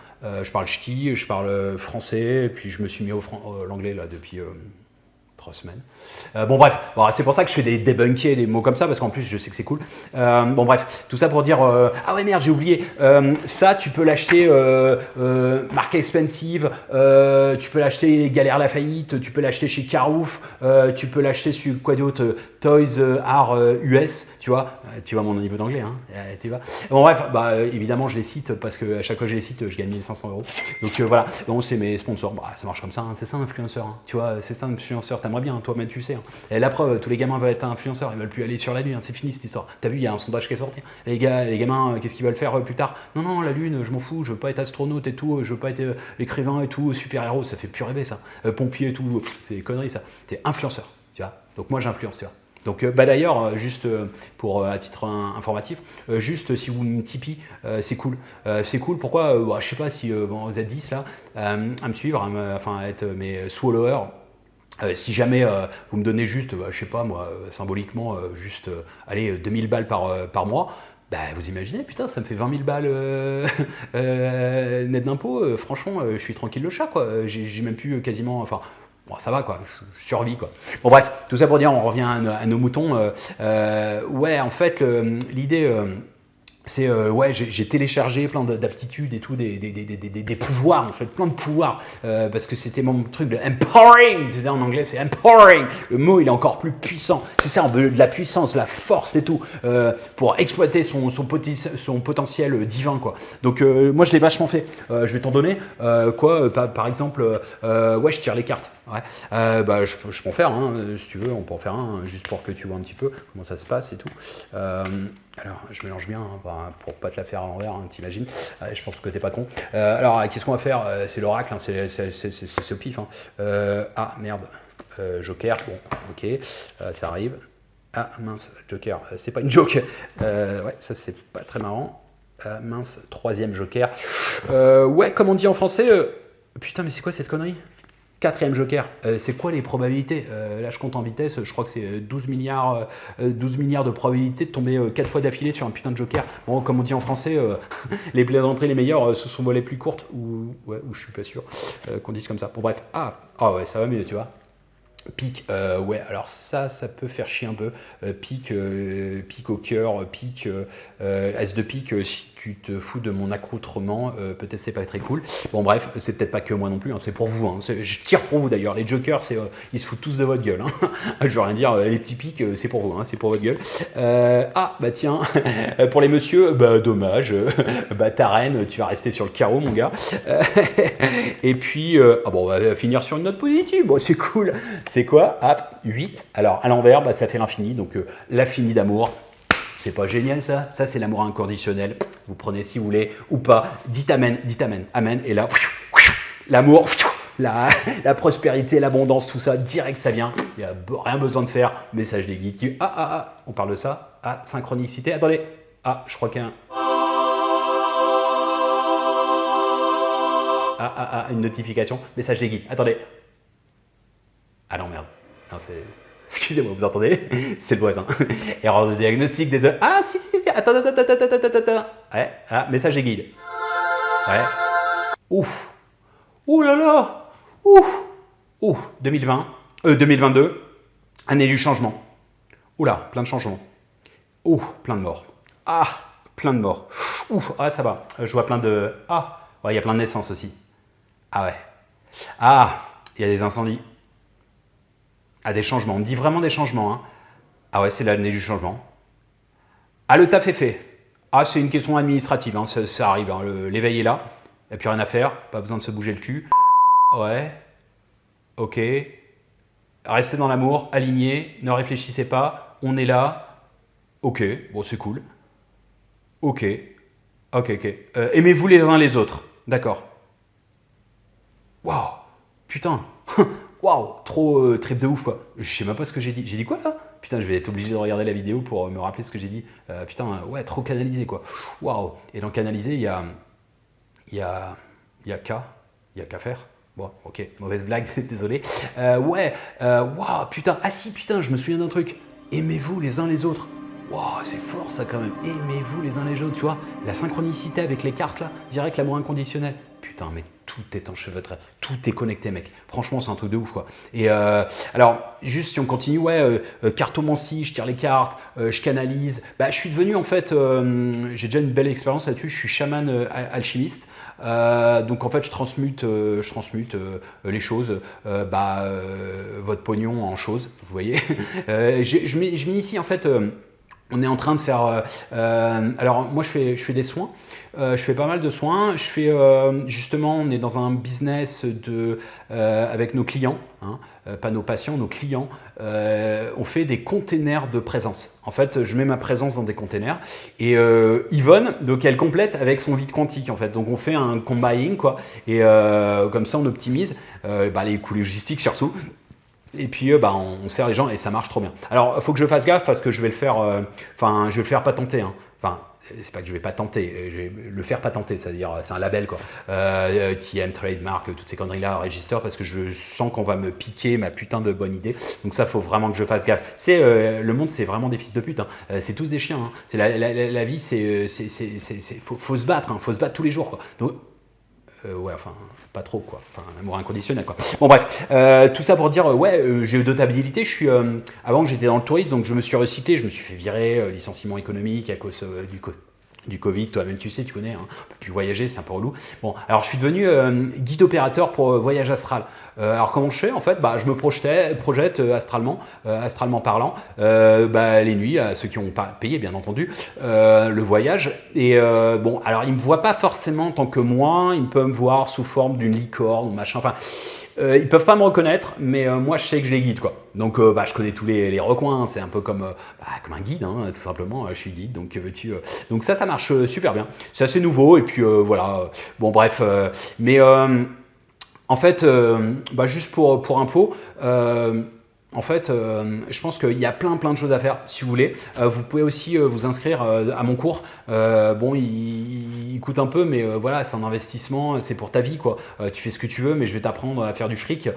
Je parle ch'ti, je parle français, et puis je me suis mis au l'anglais, là, depuis... 3 semaines. Bon bref, c'est pour ça que je fais des débunker, des mots comme ça, parce qu'en plus je sais que c'est cool. Bon bref, tout ça pour dire... ah ouais merde, j'ai oublié. Ça, tu peux l'acheter marque expensive, tu peux l'acheter Galère la faillite, tu peux l'acheter chez Carouf, tu peux l'acheter sur quoi d'autre, Toys R US, tu vois mon niveau d'anglais, hein, tu vois. Bon bref, évidemment je les cite, parce que à chaque fois que je les cite, je gagne 1500 €. Donc voilà, bon, c'est mes sponsors, ça marche comme ça, hein, c'est ça un influenceur, hein, tu vois, c'est ça un influenceur, t'aimerais bien, toi-même tu sais. Hein. Et la preuve, tous les gamins veulent être influenceurs, ils veulent plus aller sur la lune, hein, c'est fini cette histoire. T'as vu, il y a un sondage qui est sorti. Les gamins, qu'est-ce qu'ils veulent faire plus tard? Non, la lune, je m'en fous, je veux pas être astronaute et tout, je veux pas être écrivain et tout, super-héros, ça fait plus rêver ça. Pompier et tout, c'est des conneries ça. T'es influenceur, tu vois. Donc moi j'influence, tu vois. Donc d'ailleurs, juste pour à titre informatif, juste si vous me Tipeee, c'est cool. C'est cool, pourquoi je sais pas si vous êtes 10 là, à me suivre, à être mes swallowers. Si jamais vous me donnez juste, je sais pas moi, symboliquement, juste, allez, 2000 balles par mois, vous imaginez, putain, ça me fait 20 000 balles net d'impôts. Franchement, je suis tranquille le chat, quoi. J'ai même plus quasiment, enfin, bon, ça va, quoi. Je survis, quoi. Bon, bref, tout ça pour dire, on revient à nos moutons. Ouais, en fait, l'idée... c'est ouais, j'ai téléchargé plein d'aptitudes et tout, des pouvoirs en fait, plein de pouvoirs, parce que c'était mon truc de empowering, tu sais en anglais c'est empowering, le mot il est encore plus puissant, c'est ça, on veut de la puissance, de la force et tout, pour exploiter son potentiel divin quoi. Donc moi je l'ai vachement fait, je vais t'en donner, par exemple, ouais je tire les cartes. Ouais. Je peux en faire un, si tu veux, on peut en faire un, juste pour que tu vois un petit peu comment ça se passe et tout. Alors, je mélange bien hein, pour pas te la faire à l'envers, hein, t'imagines. Je pense que t'es pas con. Alors, qu'est-ce qu'on va faire? C'est l'oracle, hein, c'est au pif. Hein. Ah, merde. Joker, bon, ok, ça arrive. Ah mince, Joker, c'est pas une joke. Ouais, ça c'est pas très marrant. Ah mince, troisième Joker. Ouais, comme on dit en français. Putain, mais c'est quoi cette connerie? Quatrième Joker, c'est quoi les probabilités? Là, je compte en vitesse, je crois que c'est 12 milliards, 12 milliards de probabilités de tomber 4 fois d'affilée sur un putain de Joker. Bon, comme on dit en français, les plaisanteries les meilleures se sont volées plus courtes, ou je suis pas sûr qu'on dise comme ça. Bon, bref, ouais, ça va mieux, tu vois. Pique, ouais, alors ça peut faire chier un peu. Pique, pique au cœur, pique, As de pique, si tu te fous de mon accoutrement, peut-être c'est pas très cool. Bon, bref, c'est peut-être pas que moi non plus, hein, c'est pour vous. Hein, je tire pour vous d'ailleurs. Les jokers, ils se foutent tous de votre gueule. Hein. Je veux rien dire, les petits piques, c'est pour vous, hein, c'est pour votre gueule. Bah tiens, pour les messieurs, bah dommage, bah ta reine, tu vas rester sur le carreau, mon gars. Et puis, bon, on va finir sur une note positive, bon, c'est cool. C'est quoi? 8. Alors, à l'envers, bah, ça fait l'infini. Donc, l'infini d'amour. C'est pas génial, ça? Ça, c'est l'amour inconditionnel. Vous prenez si vous voulez ou pas. Dites amen, dites amen. Amen. Et là, l'amour, la prospérité, l'abondance, tout ça, direct, ça vient. Il n'y a rien besoin de faire. Message des guides. On parle de ça. Synchronicité. Attendez. Je crois qu'il y a une notification. Message des guides. Attendez. Ah non, merde. Non, excusez-moi, vous entendez? C'est le voisin. Erreur de diagnostic, désolé. Si. Attends. Ouais, message des guides. Ouais. Ouf. Ouh là là. Ouf. 2022. Année du changement. Oula, plein de changements. Plein de morts. Plein de morts. Ça va. Je vois plein de... ouais, il y a plein de naissances aussi. Ouais. Il y a des incendies. Des changements. On dit vraiment des changements. Hein. Ouais, c'est l'année du changement. Le taf est fait. C'est une question administrative. Hein. Ça arrive. Hein. L'éveil est là. Il n'y a plus rien à faire. Pas besoin de se bouger le cul. Ouais. Ok. Restez dans l'amour. Aligné. Ne réfléchissez pas. On est là. Ok. Bon, c'est cool. Ok. Aimez-vous les uns les autres. D'accord. Waouh. Putain. Waouh, trop trip de ouf quoi. Je sais même pas ce que j'ai dit. J'ai dit quoi là? Putain, je vais être obligé de regarder la vidéo pour me rappeler ce que j'ai dit. Putain, ouais, trop canalisé quoi. Waouh. Et dans canalisé, il y a qu'à faire. Bon, ok, mauvaise blague, désolé. Waouh, putain. Si, putain, je me souviens d'un truc. Aimez-vous les uns les autres. Waouh, c'est fort ça quand même. Aimez-vous les uns les autres, tu vois. La synchronicité avec les cartes là, direct l'amour inconditionnel. Putain, mais tout est enchevêtré, tout est connecté, mec. Franchement, c'est un truc de ouf, quoi. Et alors, juste si on continue, cartomancie, je tire les cartes, je canalise. Je suis devenu, en fait, j'ai déjà une belle expérience là-dessus. Je suis chaman alchimiste. Donc, en fait, je transmute les choses, votre pognon en choses, vous voyez. Je m'initie, en fait. On est en train de faire... alors, moi, je fais des soins. Je fais pas mal de soins. Je fais justement, on est dans un business avec nos clients, hein, pas nos patients, nos clients. On fait des containers de présence. En fait, je mets ma présence dans des containers et Yvonne, donc elle complète avec son vide quantique en fait. Donc on fait un combining quoi et comme ça on optimise les coûts logistiques surtout. Et puis on sert les gens et ça marche trop bien. Alors il faut que je fasse gaffe parce que je vais le faire, je vais le faire patenter. Hein. Enfin, c'est pas que je vais patenter, je vais le faire patenter, c'est-à-dire c'est un label quoi. TM, trademark, toutes ces conneries là, register parce que je sens qu'on va me piquer ma putain de bonne idée. Donc ça, faut vraiment que je fasse gaffe. Le monde, c'est vraiment des fils de pute. Hein. C'est tous des chiens. Hein. C'est la vie, faut se battre, hein. Faut se battre tous les jours quoi. Donc, pas trop quoi, amour inconditionnel quoi. Bon bref, tout ça pour dire, j'ai eu d'autabilité, avant j'étais dans le tourisme, donc je me suis recyclé, je me suis fait virer, licenciement économique à cause du Covid, toi-même tu sais, tu connais, hein, on peut plus voyager, c'est un peu relou. Bon, alors je suis devenu guide opérateur pour voyage astral. Alors comment je fais en fait? Je me projette astralement parlant, les nuits, à ceux qui n'ont pas payé bien entendu, le voyage. Et alors ils me voient pas forcément en tant que moi, ils peuvent me voir sous forme d'une licorne ou machin, ils peuvent pas me reconnaître, mais moi je sais que je les guide quoi. Donc je connais tous les recoins, hein. C'est un peu comme un guide, hein, tout simplement. Je suis guide, donc donc ça marche super bien. C'est assez nouveau et puis voilà. Bon bref, mais en fait, juste pour info, En fait, je pense qu'il y a plein de choses à faire si vous voulez. Vous pouvez aussi vous inscrire à mon cours. Bon, il coûte un peu, mais voilà, c'est un investissement, c'est pour ta vie, quoi. Tu fais ce que tu veux, mais je vais t'apprendre à faire du fric.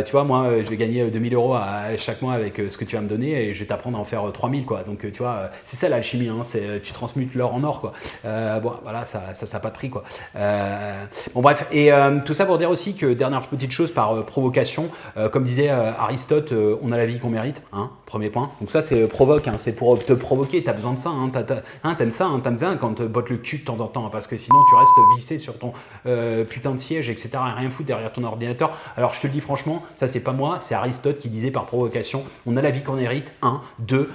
Tu vois, moi, je vais gagner 2000 euros chaque mois avec ce que tu vas me donner et je vais t'apprendre à en faire 3000, quoi. Donc, tu vois, c'est ça l'alchimie, hein, tu transmutes l'or en or, quoi. Bon, voilà, ça n'a pas de prix, quoi. Bon, bref, et tout ça pour dire aussi que, dernière petite chose par provocation, comme disait Aristote, on a la vie qu'on mérite, hein, premier point. Donc ça, c'est provoque, hein, c'est pour te provoquer, tu as besoin de ça, hein, t'aimes ça, hein, t'aimes bien quand te botte le cul de temps en temps, hein, parce que sinon tu restes vissé sur ton putain de siège, etc., et rien foutre derrière ton ordinateur. Alors je te le dis franchement, ça c'est pas moi, c'est Aristote qui disait par provocation, on a la vie qu'on mérite, 1, 2,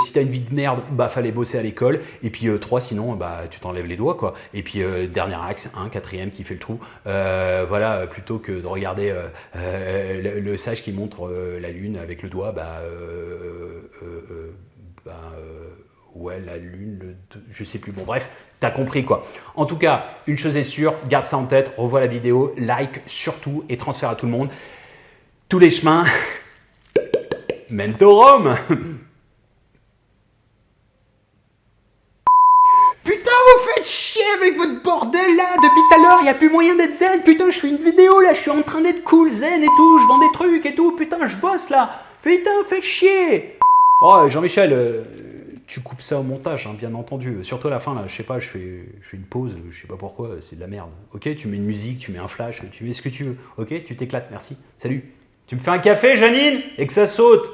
si t'as une vie de merde, bah fallait bosser à l'école, et puis 3, sinon bah tu t'enlèves les doigts, quoi. Et puis dernier axe, 4e qui fait le trou, voilà, plutôt que de regarder le sage qui montre la lune avec le doigt, ouais, la lune, je sais plus. Bon, bref, t'as compris, quoi. En tout cas, une chose est sûre, garde ça en tête, revois la vidéo, like surtout et transfère à tout le monde. Tous les chemins mènent au Rome. Putain, vous faites chier avec votre bordel là. Depuis tout à l'heure, il n'y a plus moyen d'être zen. Putain, je fais une vidéo là, je suis en train d'être cool, zen et tout. Je vends des trucs et tout. Putain, je bosse là. Putain, faites chier. Oh, Jean-Michel, tu coupes ça au montage, hein, bien entendu. Surtout à la fin, là, je sais pas, je fais une pause, je sais pas pourquoi, c'est de la merde. Ok, tu mets une musique, tu mets un flash, tu mets ce que tu veux. Ok, tu t'éclates, merci. Salut. Tu me fais un café, Janine, et que ça saute.